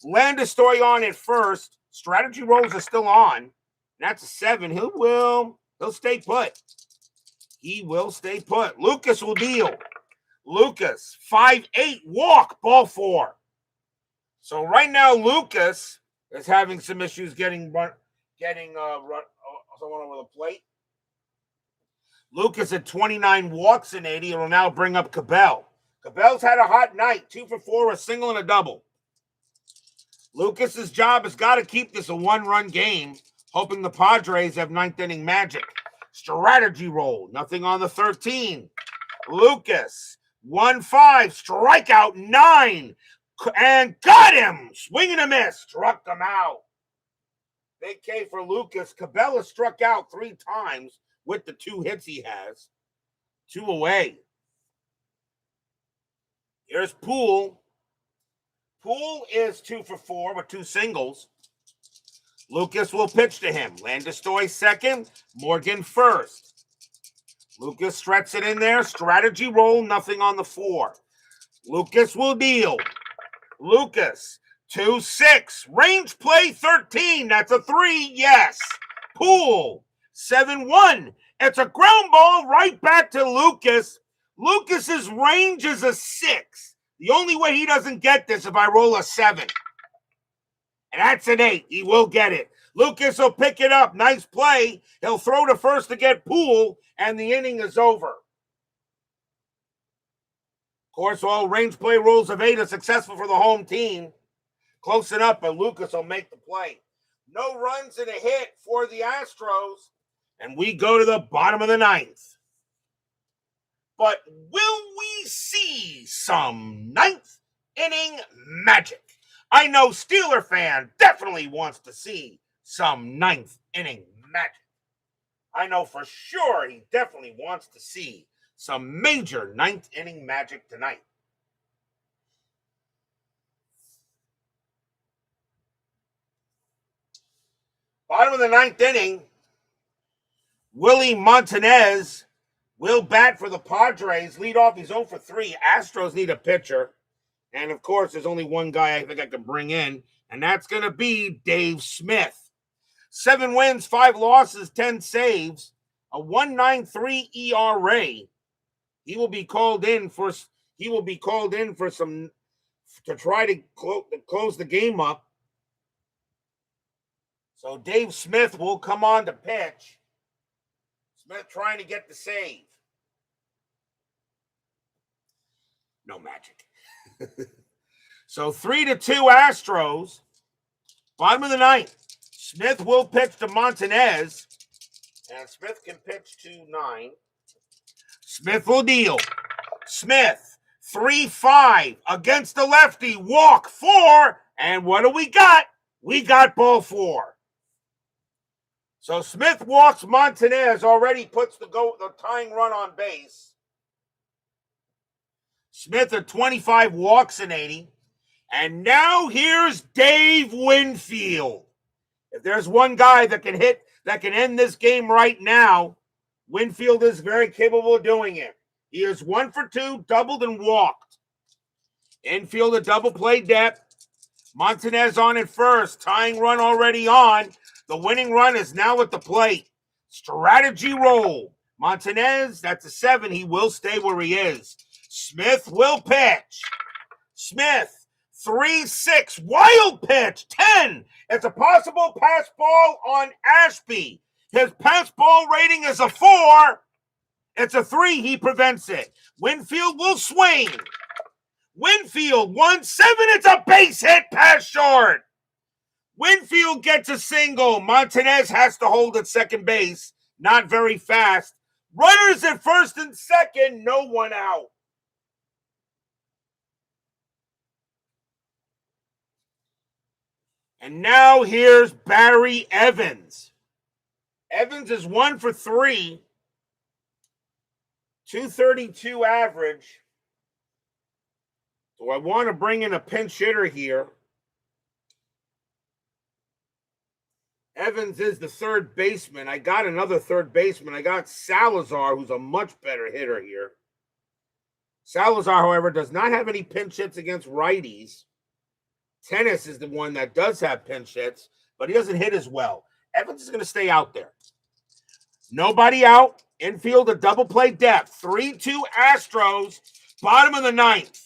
Landistoi on at first. Strategy rolls are still on. That's a 7. He'll stay put. He will stay put. Lucas will deal. Lucas, 5-8, walk, ball 4. So right now, Lucas is having some issues getting someone over the plate. Lucas at 29 walks in 80. It'll now bring up Cabell. Cabell's had a hot night. 2 for 4, a single and a double. Lucas's job has got to keep this a 1-run game, hoping the Padres have 9th inning magic. Strategy roll, nothing on the 13. Lucas, 1-5, strikeout 9, and got him. Swing and a miss, struck him out. Big K for Lucas. Cabela struck out 3 times with the 2 hits he has. 2 away. Here's Poole. Poole is 2 for 4 with 2 singles. Lucas will pitch to him. Landistoi second, Morgan first. Lucas stretches it in there. Strategy roll, nothing on the 4. Lucas will deal. Lucas, 2-6. Range play 13. That's a 3. Yes. Poole, 7-1. It's a ground ball right back to Lucas. Lucas's range is a 6. The only way he doesn't get this if I roll a 7. And that's an 8. He will get it. Lucas will pick it up. Nice play. He'll throw to first to get Poole, and the inning is over. Of course, all range play rules of 8 are successful for the home team. Close enough, but Lucas will make the play. No runs and a hit for the Astros. And we go to the bottom of the ninth. But will we see some ninth inning magic? I know Steeler fan definitely wants to see some ninth inning magic. I know for sure he definitely wants to see some major ninth inning magic tonight. Bottom of the ninth inning, Willie Montanez will bat for the Padres. Lead off, he's 0 for 3. Astros need a pitcher. And, of course, there's only one guy I think I can bring in, and that's going to be Dave Smith. 7 wins, 5 losses, 10 saves, a 1.93 ERA. He will be called in for some to try to close the game up. So Dave Smith will come on to pitch. Smith trying to get the save. No magic. So 3-2 Astros. Bottom of the ninth. Smith will pitch to Montanez. And Smith can pitch to 9. Smith will deal. Smith, 3-5 against the lefty. Walk 4. And what do we got? We got ball 4. So Smith walks Montanez, already puts the tying run on base. Smith at 25 walks in 80. And now here's Dave Winfield. If there's one guy that can end this game right now, Winfield is very capable of doing it. He is 1 for 2, doubled and walked. Infield a double play depth. Montanez on at first, tying run already on. The winning run is now at the plate. Strategy roll. Montanez, that's a 7. He will stay where he is. Smith will pitch. Smith, 3-6. Wild pitch, 10. It's a possible pass ball on Ashby. His pass ball rating is a 4. It's a 3. He prevents it. Winfield will swing. Winfield, 1-7. It's a base hit, pass short. Winfield gets a single. Montanez has to hold at second base. Not very fast. Runners at first and second. No one out. And now here's Barry Evans. Evans is 1 for 3. 232 average. So I want to bring in a pinch hitter here. Evans is the third baseman. I got another third baseman. I got Salazar, who's a much better hitter here. Salazar, however, does not have any pinch hits against righties. Tennis is the one that does have pinch hits, but he doesn't hit as well. Evans is going to stay out there. Nobody out. Infield a double play depth. 3-2 Astros. Bottom of the ninth.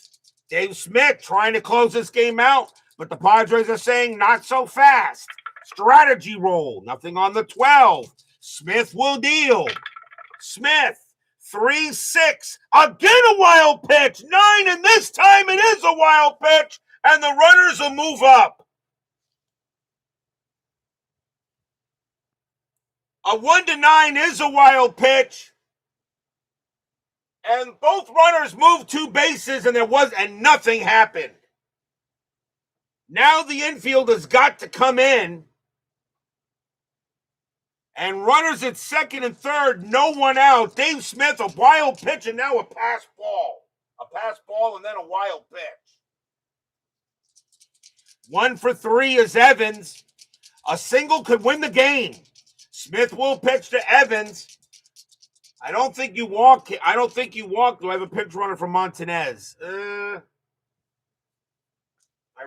Dave Smith trying to close this game out, but the Padres are saying not so fast. Strategy roll. Nothing on the 12. Smith will deal. Smith, 3-6. Again a wild pitch. 9, and this time it is a wild pitch, and the runners will move up. A 1-9 is a wild pitch. And both runners moved 2 bases, and nothing happened. Now the infield has got to come in. And runners at second and third, no one out. Dave Smith, a wild pitch, and now a pass ball. A pass ball and then a wild pitch. 1 for 3 is Evans. A single could win the game. Smith will pitch to Evans. I don't think you walk. Do I have a pinch runner for Montanez? I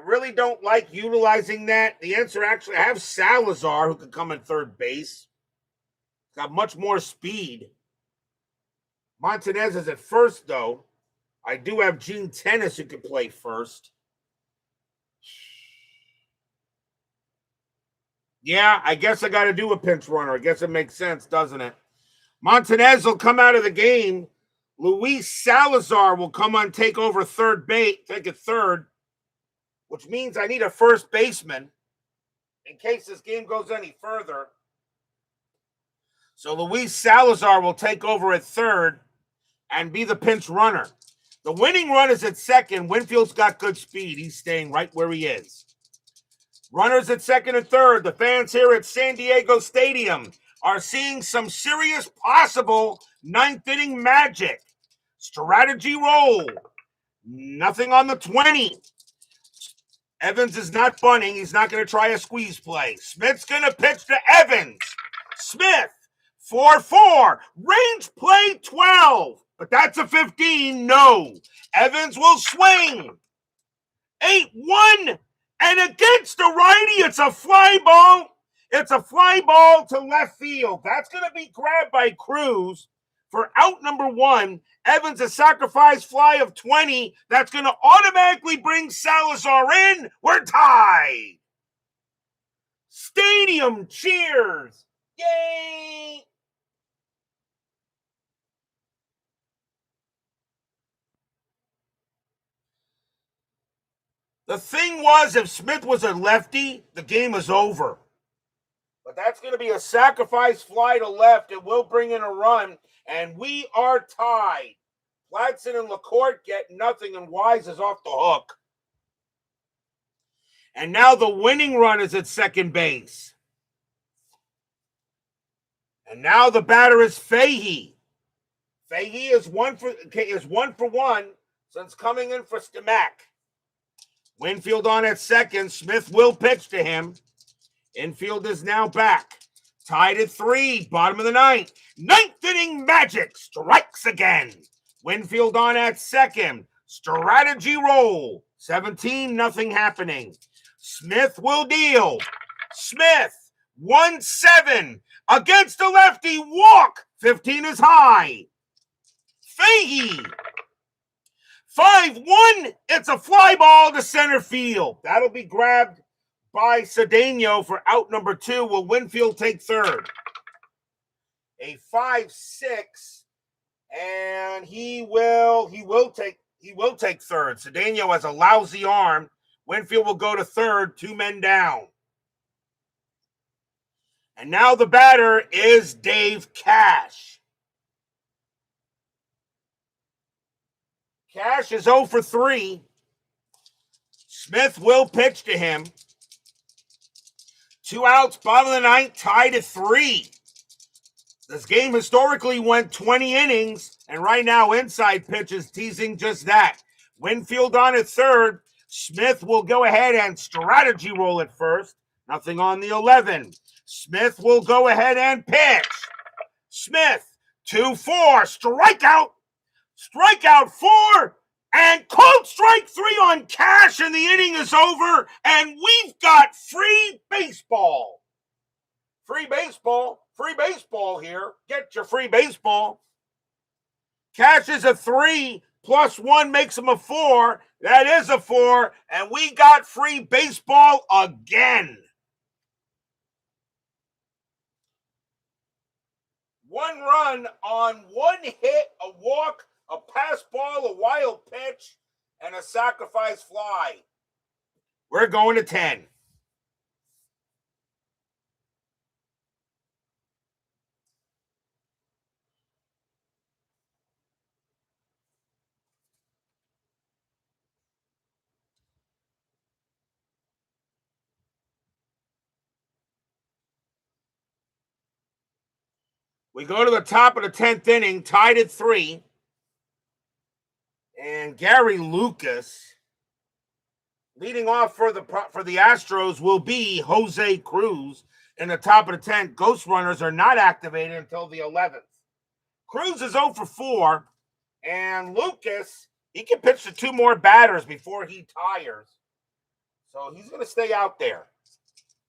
really don't like utilizing that. The answer actually, I have Salazar, who can come in third base. Got much more speed. Montanez is at first, though. I do have Gene Tennis who can play first. Yeah, I guess I got to do a pinch runner. I guess it makes sense, doesn't it? Montanez will come out of the game. Luis Salazar will come on, take over third base, take a third, which means I need a first baseman. in case this game goes any further. So Luis Salazar will take over at third and be the pinch runner. The winning run is at second. Winfield's got good speed. He's staying right where he is. Runners at second and third. The fans here at San Diego Stadium are seeing some serious possible ninth inning magic. Strategy roll. Nothing on the 20. Evans is not bunting. He's not going to try a squeeze play. Smith's going to pitch to Evans. Smith, 4-4. Range play 12. But that's a 15. No. Evans will swing. 8-1. And against the righty, it's a fly ball. It's a fly ball to left field. That's going to be grabbed by Cruz for out number 1. Evans, a sacrifice fly of 20. That's going to automatically bring Salazar in. We're tied. Stadium cheers. Yay. The thing was, if Smith was a lefty, the game is over. But that's going to be a sacrifice fly to left. It will bring in a run, and we are tied. Pladson and LaCourte get nothing, and Wise is off the hook. And now the winning run is at second base. And now the batter is Fahey. Fahey is one for one since coming in for Stimac. Winfield on at second. Smith will pitch to him. Infield is now back. Tied at 3. Bottom of the ninth. Ninth inning magic strikes again. Winfield on at second. Strategy roll. 17, nothing happening. Smith will deal. Smith, 1-7. Against the lefty. Walk. 15 is high. Fahey. 5-1. It's a fly ball to center field. That'll be grabbed by Cedeno for out number 2. Will Winfield take third? A 5-6, and he will take third. Cedeno has a lousy arm. Winfield will go to third. 2 men down. And now the batter is Dave Cash. Cash is 0 for 3. Smith will pitch to him. 2 outs, bottom of the ninth, tied at 3. This game historically went 20 innings, and right now inside pitch is teasing just that. Winfield on at third. Smith will go ahead and strategy roll at first. Nothing on the 11. Smith will go ahead and pitch. Smith, 2-4, strikeout. Strikeout 4, and called strike 3 on Cash, and the inning is over, and we've got free baseball. Free baseball. Free baseball here. Get your free baseball. Cash is a 3, plus 1 makes him a 4. That is a 4, and we got free baseball again. 1 run on 1 hit, a walk, a pass ball, a wild pitch, and a sacrifice fly. We're going to 10. We go to the top of the 10th inning, tied at 3. And Gary Lucas, leading off for the Astros, will be Jose Cruz in the top of the 10th. Ghost runners are not activated until the 11th. Cruz is 0 for 4, and Lucas, he can pitch to 2 more batters before he tires. So he's going to stay out there.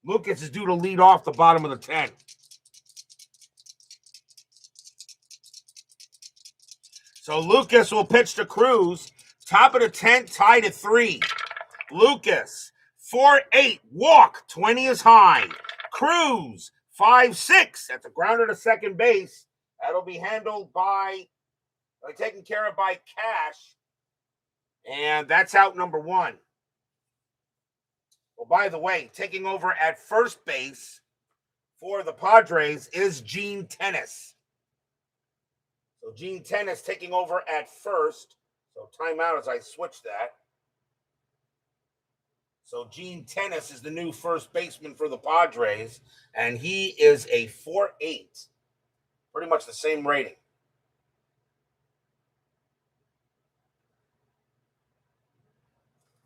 Lucas is due to lead off the bottom of the 10th. So Lucas will pitch to Cruz. Top of the 10th, tied at 3. Lucas, 4-8, walk, 20 is high. Cruz, 5-6. That's a grounder to second base. That'll be handled taken care of by Cash. And that's out number 1. Well, by the way, taking over at first base for the Padres is Gene Tennis. So Gene Tennis taking over at first. So timeout as I switch that. So Gene Tennis is the new first baseman for the Padres, and he is a 4.8. Pretty much the same rating.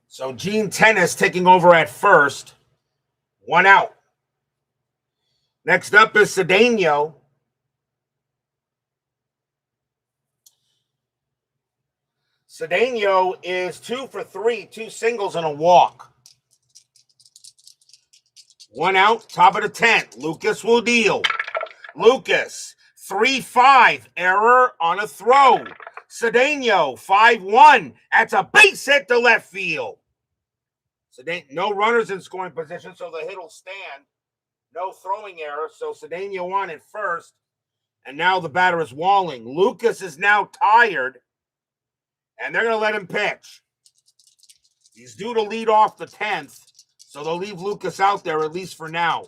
So Gene Tennis taking over at first. 1 out. Next up is Cedeno. Cedeno is 2 for 3, 2 singles and a walk. 1 out, top of the 10th. Lucas will deal. Lucas, 3-5, error on a throw. Cedeno, 5-1. That's a base hit to left field. No runners in scoring position, so the hit will stand. No throwing error, so Cedeno on at first. And now the batter is Walling. Lucas is now tired, and they're going to let him pitch. He's due to lead off the 10th, so they'll leave Lucas out there, at least for now.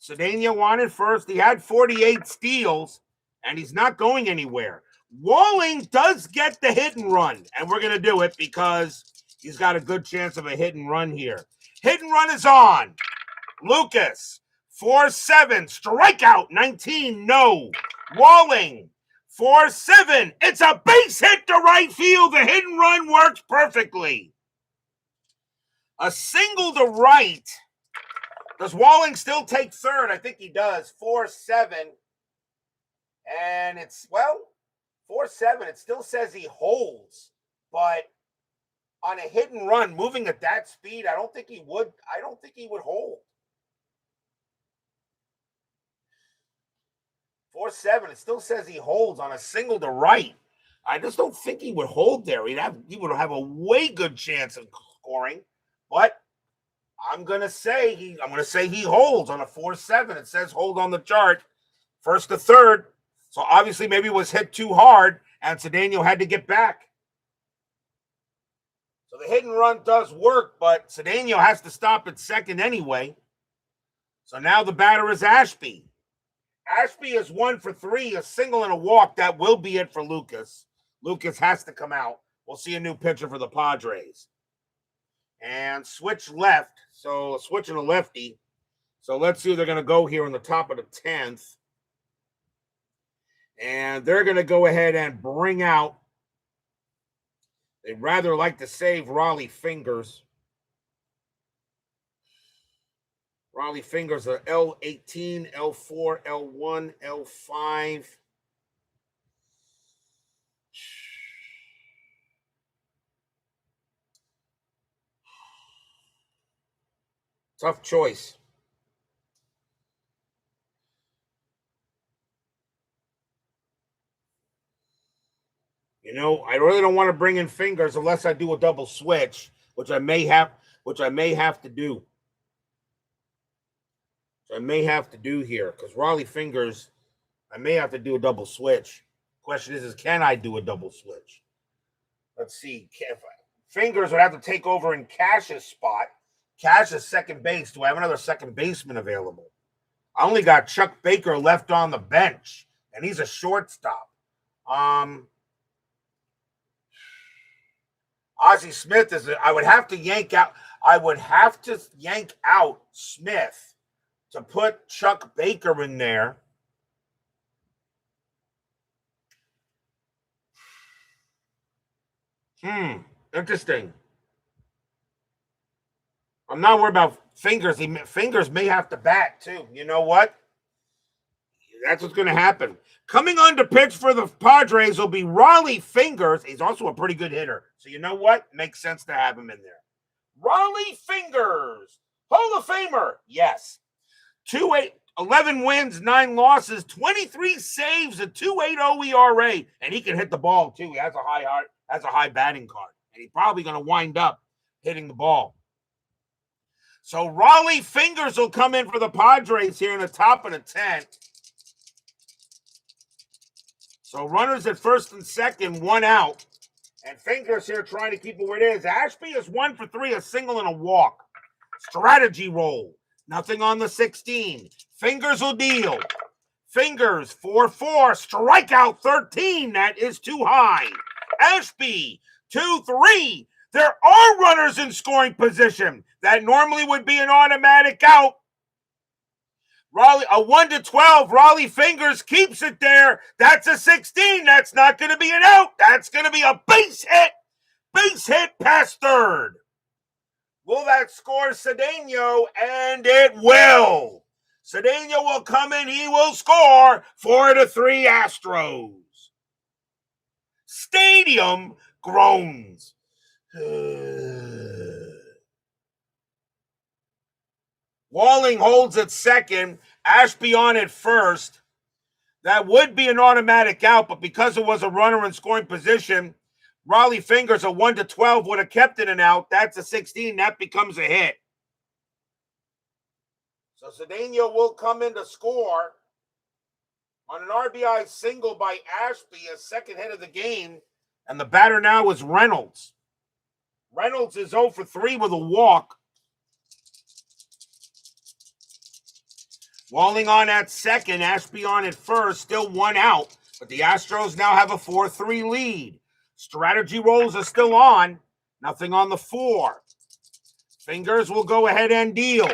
Cedeno on at first. He had 48 steals, and he's not going anywhere. Walling does get the hit and run, and we're going to do it because he's got a good chance of a hit and run here. Hit and run is on. Lucas, 4-7, strikeout, 19, no. Walling, 4-7, it's a base hit to right field. The hit and run works perfectly. A single to right. Does Walling still take third? I think he does. 4-7. And it's, 4-7. It still says he holds. But on a hit and run, moving at that speed, I don't think he would hold. 4-7. It still says he holds on a single to right. I just don't think he would hold there. He would have a way good chance of scoring. But I'm gonna say he holds on a 4-7. It says hold on the chart. First to third. So obviously maybe it was hit too hard and Cedeno had to get back. So the hit and run does work, but Cedeno has to stop at second anyway. So now the batter is Ashby. Ashby is 1 for 3, a single and a walk. That will be it for Lucas. Lucas has to come out. We'll see a new pitcher for the Padres. And switch left. So switching to lefty. So let's see who they're going to go here on the top of the 10th. And they're going to go ahead and bring out. They'd rather like to save Raleigh Fingers. Raleigh Fingers are L18, L4, L1, L5. Tough choice. You know, I really don't want to bring in Fingers unless I do a double switch, which I may have to do. So I may have to do here because Raleigh Fingers, I may have to do a double switch. Question is can I do a double switch? Let's see. Fingers would have to take over in Cash's spot. Cash is second base. Do I have another second baseman available? I only got Chuck Baker left on the bench, and he's a shortstop. Ozzie Smith I would have to yank out Smith to put Chuck Baker in there. Interesting. I'm not worried about Fingers. Fingers may have to bat, too. You know what? That's what's going to happen. Coming on to pitch for the Padres will be Raleigh Fingers. He's also a pretty good hitter. So you know what? Makes sense to have him in there. Raleigh Fingers. Hall of Famer. Yes. 11 wins, 9 losses, 23 saves, a 2.80 ERA. And he can hit the ball, too. He has a high batting card. And he's probably going to wind up hitting the ball. So Raleigh Fingers will come in for the Padres here in the top of the 10th. So runners at first and second, 1 out. And Fingers here trying to keep it where it is. Ashby is 1 for 3, a single and a walk. Strategy roll. Nothing on the 16. Fingers will deal. Fingers 4-4. Strikeout 13. That is too high. Ashby 2-3. There are runners in scoring position. That normally would be an automatic out. Raleigh, a 1-12. Raleigh Fingers keeps it there. That's a 16. That's not going to be an out. That's going to be a base hit. Base hit past third. Will that score Cedeno? And it will. Cedeno will come in. He will score 4-3 Astros. Stadium groans. Walling holds at second. Ashby on at first. That would be an automatic out, but because it was a runner in scoring position, Raleigh Fingers, a 1-12, would have kept it an out. That's a 16. That becomes a hit. So Cedeno will come in to score on an RBI single by Ashby, a second hit of the game. And the batter now is Reynolds. Reynolds is 0-3 with a walk. Walling on at second, Ashby on at first, still one out. But the Astros now have a 4-3 lead. Strategy rolls are still on. Nothing on the 4. Fingers will go ahead and deal.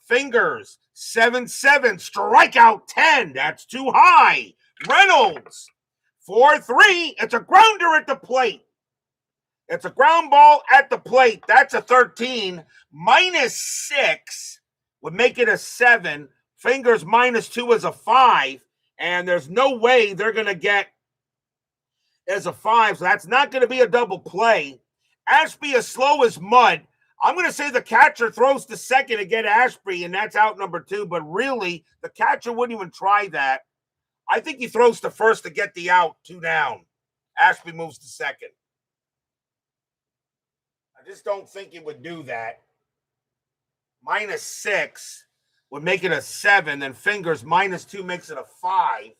Fingers, 7-7. Strikeout 10. That's too high. Reynolds, 4-3. It's a grounder at the plate. It's a ground ball at the plate. That's a 13. -6 would make it a 7. Fingers -2 is a 5. And there's no way they're going to get as a 5. So that's not going to be a double play. Ashby is slow as mud. I'm going to say the catcher throws to second to get Ashby, and that's out number 2. But really, the catcher wouldn't even try that. I think he throws to first to get the out, 2 down. Ashby moves to second. I just don't think he would do that. -6 would make it a 7. Then Fingers -2 makes it a 5.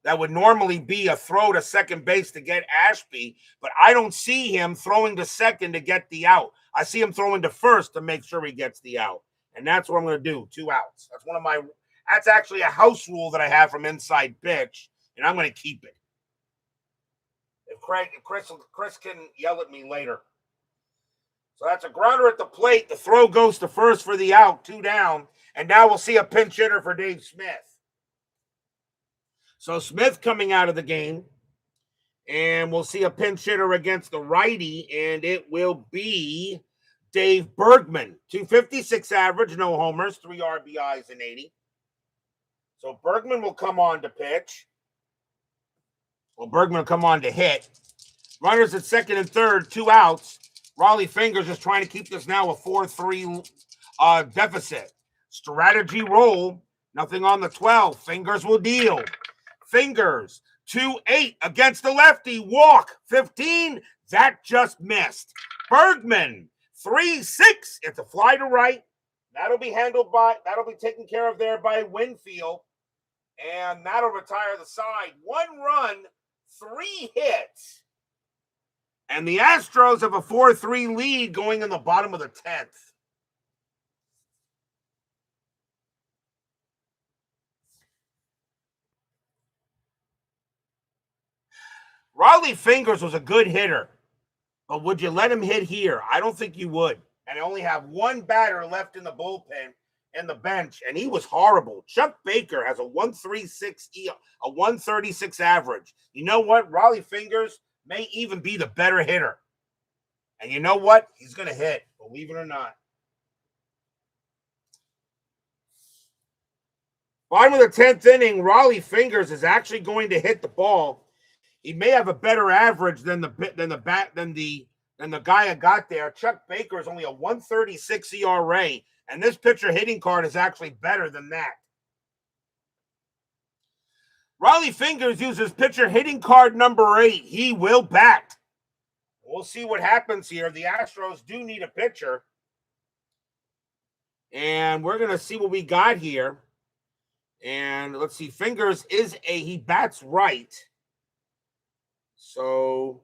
That would normally be a throw to second base to get Ashby, but I don't see him throwing to second to get the out. I see him throwing to first to make sure he gets the out. And that's what I'm going to do, 2 outs. That's actually a house rule that I have from Inside Pitch, and I'm going to keep it. If Chris can yell at me later. So that's a grounder at the plate. The throw goes to first for the out, 2 down. And now we'll see a pinch hitter for Dave Smith. So Smith coming out of the game. And we'll see a pinch hitter against the righty. And it will be Dave Bergman. 256 average, no homers, 3 RBIs and 80. So Bergman will come on to pitch. Well, Bergman will come on to hit. Runners at second and third, 2 outs. Raleigh Fingers just trying to keep this now a 4-3 deficit. Strategy roll. Nothing on the 12. Fingers will deal. Fingers, 2-8 against the lefty. Walk, 15. That just missed. Bergman, 3-6. It's a fly to right. That'll be taken care of there by Winfield. And that'll retire the side. 1 run, 3 hits. And the Astros have a 4-3 lead going in the bottom of the 10th. Raleigh Fingers was a good hitter, but would you let him hit here? I don't think you would. And I only have 1 batter left in the bullpen and the bench, and he was horrible. Chuck Baker has a 136 average. You know what? Raleigh Fingers may even be the better hitter. And you know what? He's going to hit, believe it or not. Bottom of the 10th inning, Raleigh Fingers is actually going to hit the ball. He may have a better average than the guy I got there. Chuck Baker is only a 136 ERA, and this pitcher hitting card is actually better than that. Raleigh Fingers uses pitcher hitting card number 8. He will bat. We'll see what happens here. The Astros do need a pitcher. And we're going to see what we got here. And let's see. Fingers he bats right. So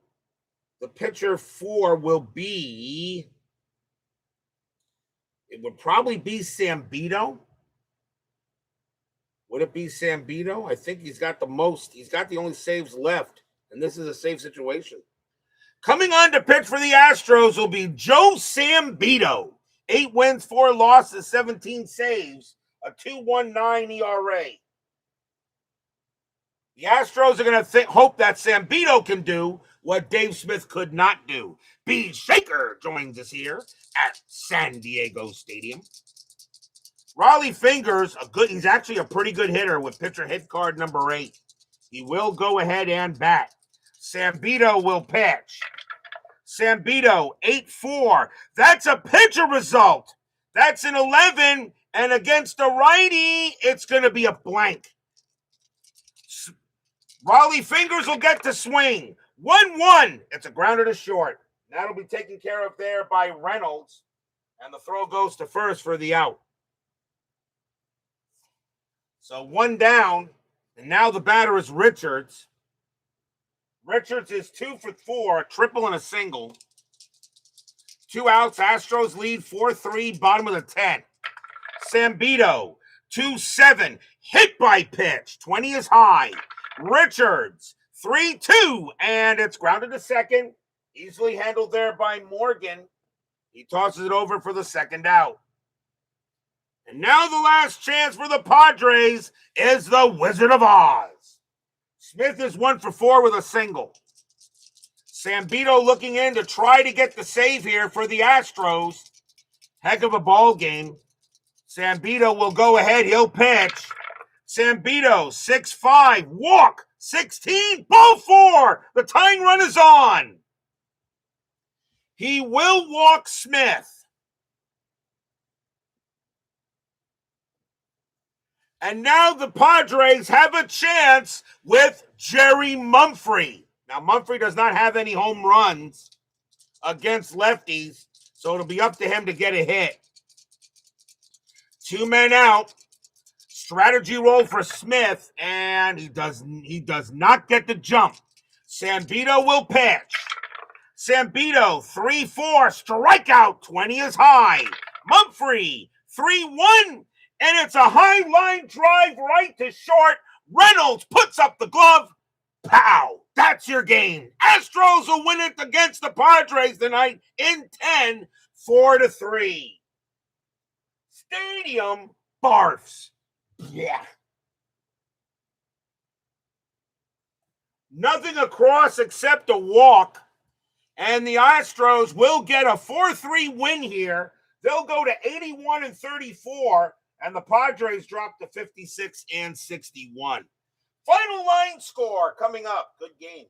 the pitcher 4 will be It would probably be Sambito. Would it be Sambito? I think he's got the most. He's got the only saves left, and this is a save situation. Coming on to pitch for the Astros will be Joe Sambito. 8 wins, 4 losses, 17 saves, a 2.19 ERA. The Astros are going to hope that Sambito can do what Dave Smith could not do. B. Shaker joins us here at San Diego Stadium. Raleigh Fingers, he's actually a pretty good hitter with pitcher hit card number 8. He will go ahead and bat. Sambito will pitch. Sambito, 8-4. That's a pitcher result. That's an 11, and against a righty, it's going to be a blank. Raleigh Fingers will get to swing. 1-1. It's a grounder to short. That'll be taken care of there by Reynolds, and the throw goes to first for the out. So 1 down, and now the batter is Richards. Richards is 2 for 4, a triple and a single. 2 outs, Astros lead 4-3, bottom of the 10th. Sambito, 2-7, hit by pitch, 20 is high. Richards, 3-2, and it's grounded to second. Easily handled there by Morgan. He tosses it over for the second out. And now the last chance for the Padres is the Wizard of Oz. Smith is 1 for 4 with a single. Sambito looking in to try to get the save here for the Astros. Heck of a ball game. Sambito will go ahead. He'll pitch. Sambito, 6-5, walk, 16, ball 4. The tying run is on. He will walk Smith. And now the Padres have a chance with Jerry Mumphrey. Now, Mumphrey does not have any home runs against lefties, so it'll be up to him to get a hit. 2 men out. Strategy roll for Smith, and he does not get the jump. Sambito will pitch. Sambito, 3-4, strikeout, 20 is high. Mumphrey, 3-1. And it's a high line drive right to short. Reynolds puts up the glove. Pow! That's your game. Astros will win it against the Padres tonight in 10, 4-3. Stadium barfs. Yeah. Nothing across except a walk. And the Astros will get a 4-3 win here. They'll go to 81-34. And the Padres dropped to 56-61. Final line score coming up. Good game.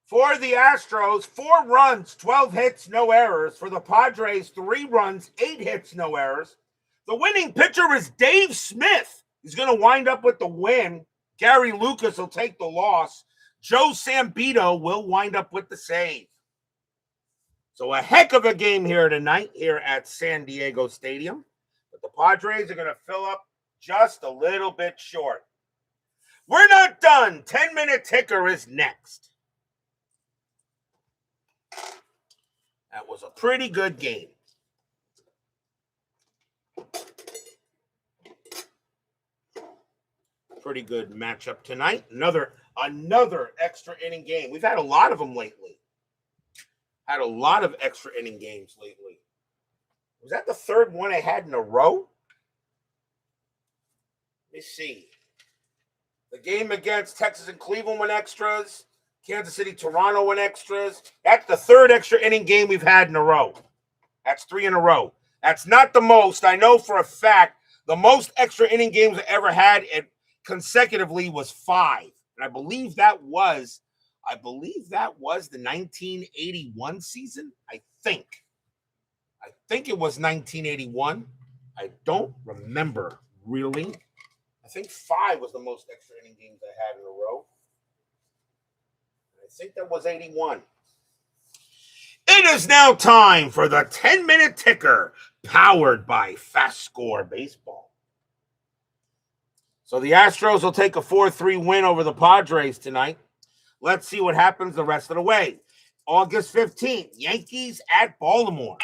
For the Astros, 4 runs, 12 hits, no errors. For the Padres, 3 runs, 8 hits, no errors. The winning pitcher is Dave Smith. He's going to wind up with the win. Gary Lucas will take the loss. Joe Sambito will wind up with the save. So a heck of a game here tonight here at San Diego Stadium. But the Padres are going to fill up just a little bit short. We're not done. 10-minute ticker is next. That was a pretty good game. Pretty good matchup tonight. Another extra inning game. We've had a lot of them lately. Had a lot of extra inning games lately. Was that the third one I had in a row? Let me see. The game against Texas and Cleveland went extras. Kansas City, Toronto went extras. That's the third extra inning game we've had in a row. That's 3 in a row. That's not the most. I know for a fact the most extra inning games I ever had consecutively was 5. And I believe that was the 1981 season. I think it was 1981. I don't remember really. I think 5 was the most extra inning games I had in a row. I think that was 81. It is now time for the 10-minute ticker, powered by FastScore Baseball. So the Astros will take a 4-3 win over the Padres tonight. Let's see what happens the rest of the way. August 15th, Yankees at Baltimore.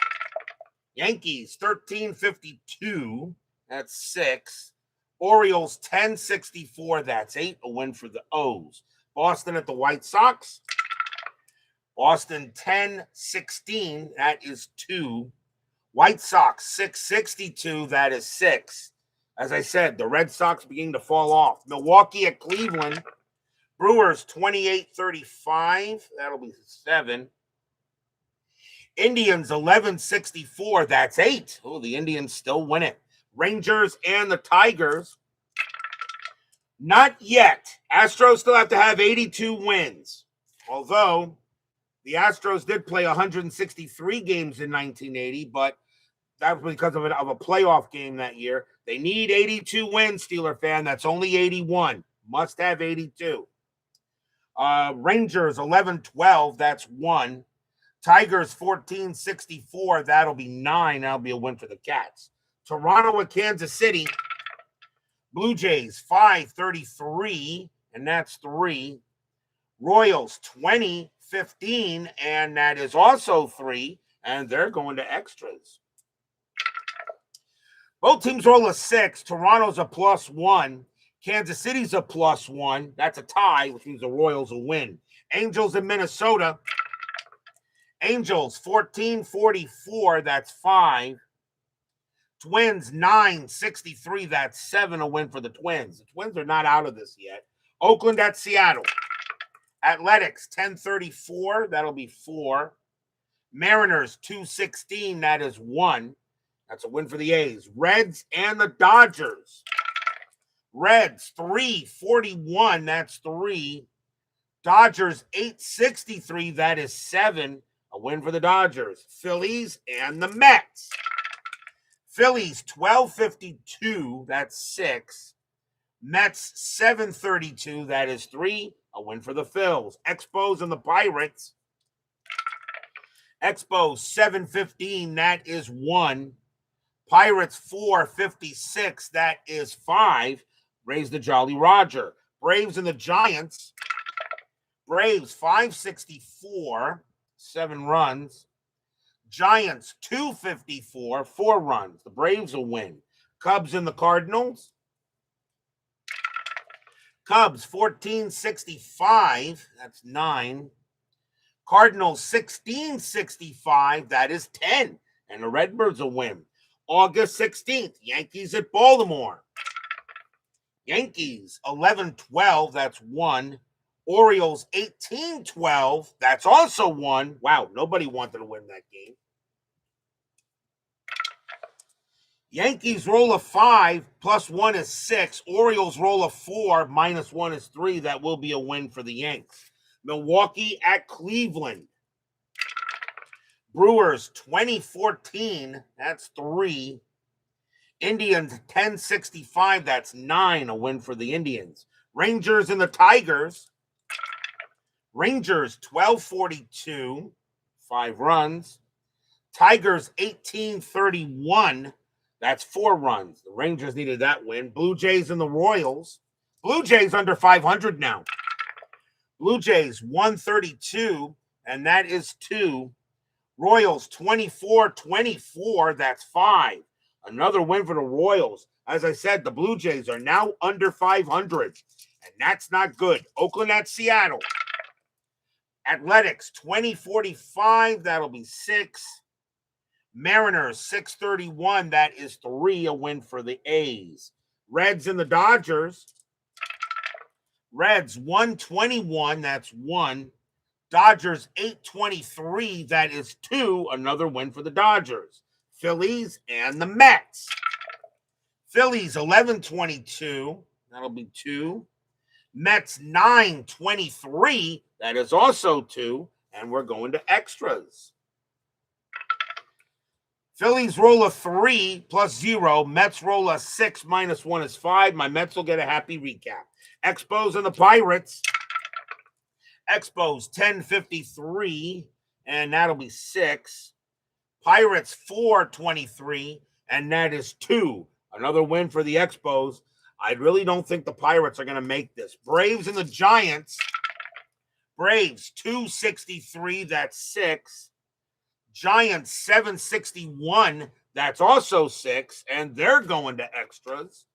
Yankees 13-52, that's 6. Orioles 10-64, that's 8. A win for the O's. Boston at the White Sox. Boston 10-16, that is 2. White Sox 6-62, that is 6. As I said, the Red Sox beginning to fall off. Milwaukee at Cleveland. Brewers 28-35, that'll be 7. Indians 11-64, that's 8. Oh, the Indians still win it. Rangers and the Tigers. Not yet. Astros still have to have 82 wins. Although the Astros did play 163 games in 1980, but that was because of a playoff game that year. They need 82 wins, Steeler fan. That's only 81. Must have 82. Rangers 11-12, that's 1. Tigers 14-64, that'll be 9. That'll be a win for the Cats. Toronto at Kansas City. Blue Jays 5-33, and that's 3. Royals 20-15, and that is also 3, and they're going to extras. Both teams roll a 6. Toronto's a +1. Kansas City's a +1. That's a tie, which means the Royals will win. Angels in Minnesota. Angels 14-44, that's 5. Twins 9-63, that's 7. A win for the Twins. The Twins are not out of this yet. Oakland at Seattle. Athletics 10-34, that'll be 4. Mariners 2-16, that is 1. That's a win for the A's. Reds and the Dodgers. Reds 3-41, that's 3. Dodgers 8-63, that is 7. A win for the Dodgers. Phillies and the Mets. Phillies 12-52, that's 6. Mets 7-32, that is 3. A win for the Phils. Expos and the Pirates. Expos 7-15, that is 1. Pirates 4-56, that is 5. Raise the Jolly Roger. Braves and the Giants. Braves 5-64, 7 runs. Giants 2-54, 4 runs. The Braves will win. Cubs and the Cardinals. Cubs 14-65, that's 9. Cardinals 16-65, that is 10. And the Redbirds will win. August 16th, Yankees at Baltimore. Yankees 11-12, that's 1. Orioles 18-12, that's also 1. Wow, nobody wanted to win that game. Yankees roll a 5, +1 is 6. Orioles roll a 4, -1 is 3. That will be a win for the Yanks. Milwaukee at Cleveland. Brewers 20-14, that's 3. Indians 10-65, that's 9. A win for the Indians. Rangers and the Tigers. Rangers 12-42, 5 runs. Tigers 18-31, that's 4 runs. The Rangers needed that win. Blue Jays and the Royals. Blue Jays under 500 now. Blue Jays 132, and that is 2. Royals 24-24, that's 5. Another win for the Royals. As I said, the Blue Jays are now under 500, and that's not good. Oakland at Seattle. Athletics 20-45, that'll be 6. Mariners 6-31, that is 3. A win for the A's. Reds and the Dodgers. Reds 121, that's 1. Dodgers 8-23, that is 2. Another win for the Dodgers. Phillies and the Mets. Phillies 11-22, that'll be 2. Mets 9-23, that is also 2. And we're going to extras. Phillies roll a 3 +0. Mets roll a 6 -1 is 5. My Mets will get a happy recap. Expos and the Pirates. Expos 10-53, and that'll be 6. Pirates 423, and that is 2. Another win for the Expos. I really don't think the Pirates are going to make this. Braves and the Giants. Braves 263, that's 6. Giants 761, that's also 6, and they're going to extras.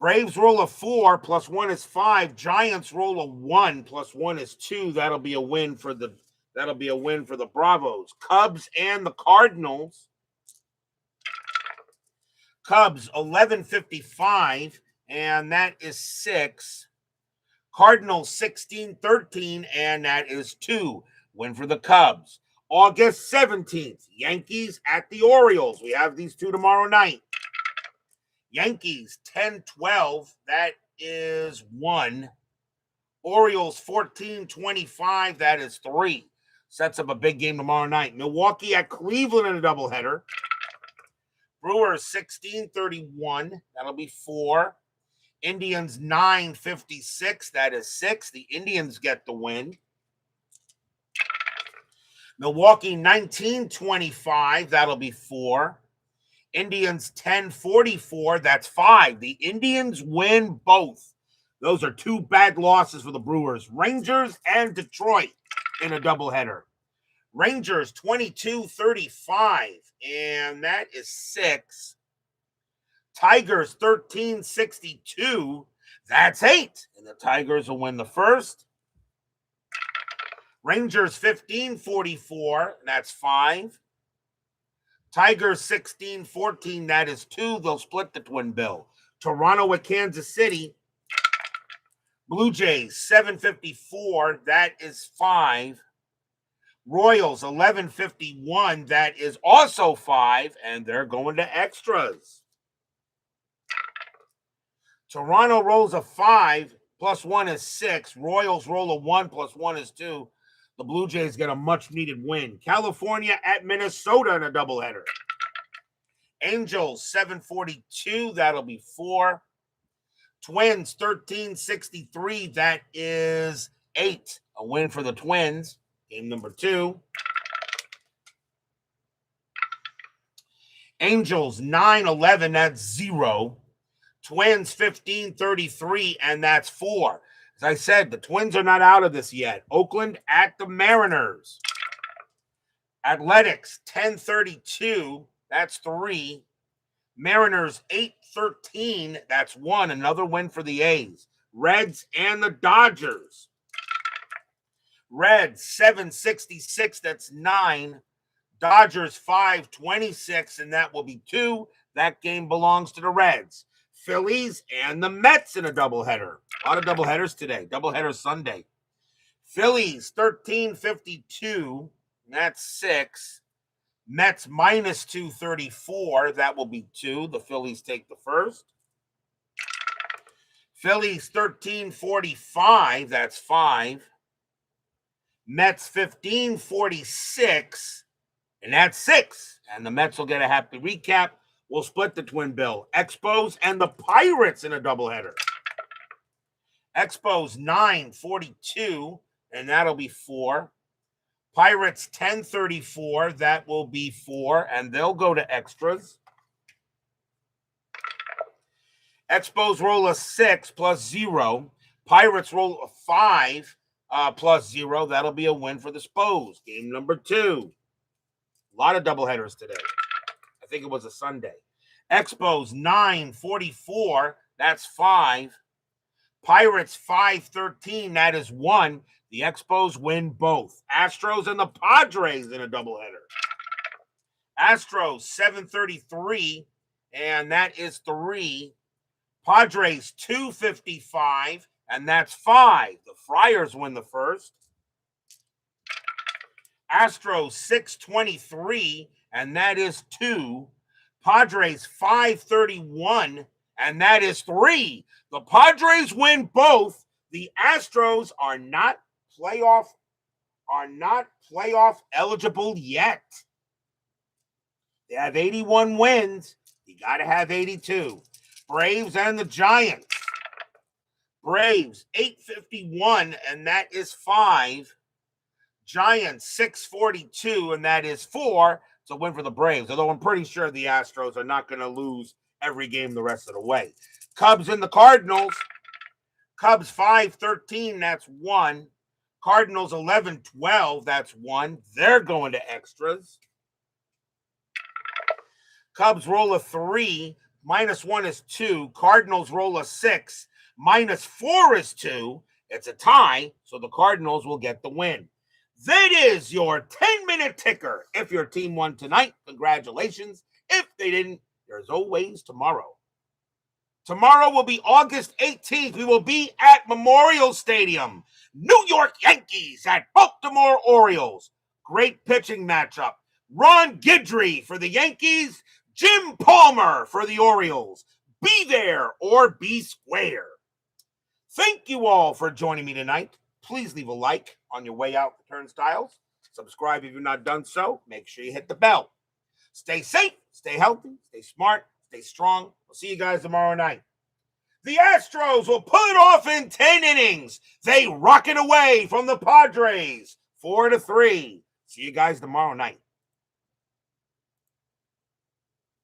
Braves roll a 4, plus 1 is 5. Giants roll a 1, plus 1 is 2. That'll be a win for the Bravos. Cubs and the Cardinals. Cubs 1155, and that is 6. Cardinals 1613, and that is 2. Win for the Cubs. August 17th, Yankees at the Orioles. We have these two tomorrow night. Yankees 10-12, that is 1. Orioles 14-25, that is 3. Sets up a big game tomorrow night. Milwaukee at Cleveland in a doubleheader. Brewers 16-31, that'll be 4. Indians 9-56, that is 6. The Indians get the win. Milwaukee 19-25, that'll be 4. Indians 10-44, that's 5. The Indians win both. Those are 2 bad losses for the Brewers. Rangers and Detroit in a doubleheader. Rangers 22-35, and that is 6. Tigers 13-62, that's 8. And the Tigers will win the first. Rangers 15-44, that's 5. Tigers 16-14, that is 2. They'll split the twin bill. Toronto at Kansas City. Blue Jays 7-54, that is 5. Royals 11-51, that is also 5, and they're going to extras. Toronto rolls a 5, plus 1 is 6. Royals roll a 1, plus 1 is 2. The Blue Jays get a much-needed win. California at Minnesota in a doubleheader. Angels 742, that'll be 4. Twins 1363, that is 8. A win for the Twins. Game number 2. Angels 911, that's 0. Twins 1533, and that's 4. As I said, the Twins are not out of this yet. Oakland at the Mariners. Athletics 1032, that's 3. Mariners 813, that's 1. Another win for the A's. Reds and the Dodgers. Reds 766, that's 9. Dodgers 526, and that will be 2. That game belongs to the Reds. Phillies and the Mets in a doubleheader. A lot of doubleheaders today. Doubleheader Sunday. Phillies 1352, that's 6. Mets minus 234, that will be 2. The Phillies take the first. Phillies 1345, that's 5. Mets 1546, and that's 6. And the Mets will get a happy recap. We'll split the twin bill. Expos and the Pirates in a doubleheader. Expos 942, and that'll be 4. Pirates 1034, that will be 4, and they'll go to extras. Expos roll a 6 plus 0. Pirates roll a 5 plus 0. That'll be a win for the Spos. Game number 2. A lot of doubleheaders today. I think it was a Sunday. Expos 944, that's 5. Pirates 513, that is 1. The Expos win both. Astros and the Padres in a doubleheader. Astros 733, and that is 3. Padres 255, and that's 5. The Friars win the first. Astros 623, and that is 2. Padres 531, and that is 3. The Padres win both. The Astros are not playoff eligible yet. They have 81 wins. You got to have 82. Braves and the Giants. Braves 851, and that is 5. Giants 642, and that is 4. It's a win for the Braves, although I'm pretty sure the Astros are not going to lose every game the rest of the way. Cubs and the Cardinals. Cubs 513, that's 1. Cardinals 11-12, that's 1. They're going to extras. Cubs roll a 3, -1 is 2. Cardinals roll a 6, -4 is 2. It's a tie, so the Cardinals will get the win. That is your 10-minute ticker. If your team won tonight, congratulations. If they didn't, there's always tomorrow. Tomorrow will be August 18th. We will be at Memorial Stadium. New York Yankees at Baltimore Orioles. Great pitching matchup. Ron Guidry for the Yankees. Jim Palmer for the Orioles. Be there or be square. Thank you all for joining me tonight. Please leave a like on your way out the turnstiles. Subscribe if you've not done so. Make sure you hit the bell. Stay safe, stay healthy, stay smart, stay strong. We'll see you guys tomorrow night. The Astros will pull it off in 10 innings. They rock it away from the Padres 4-3. See you guys tomorrow night.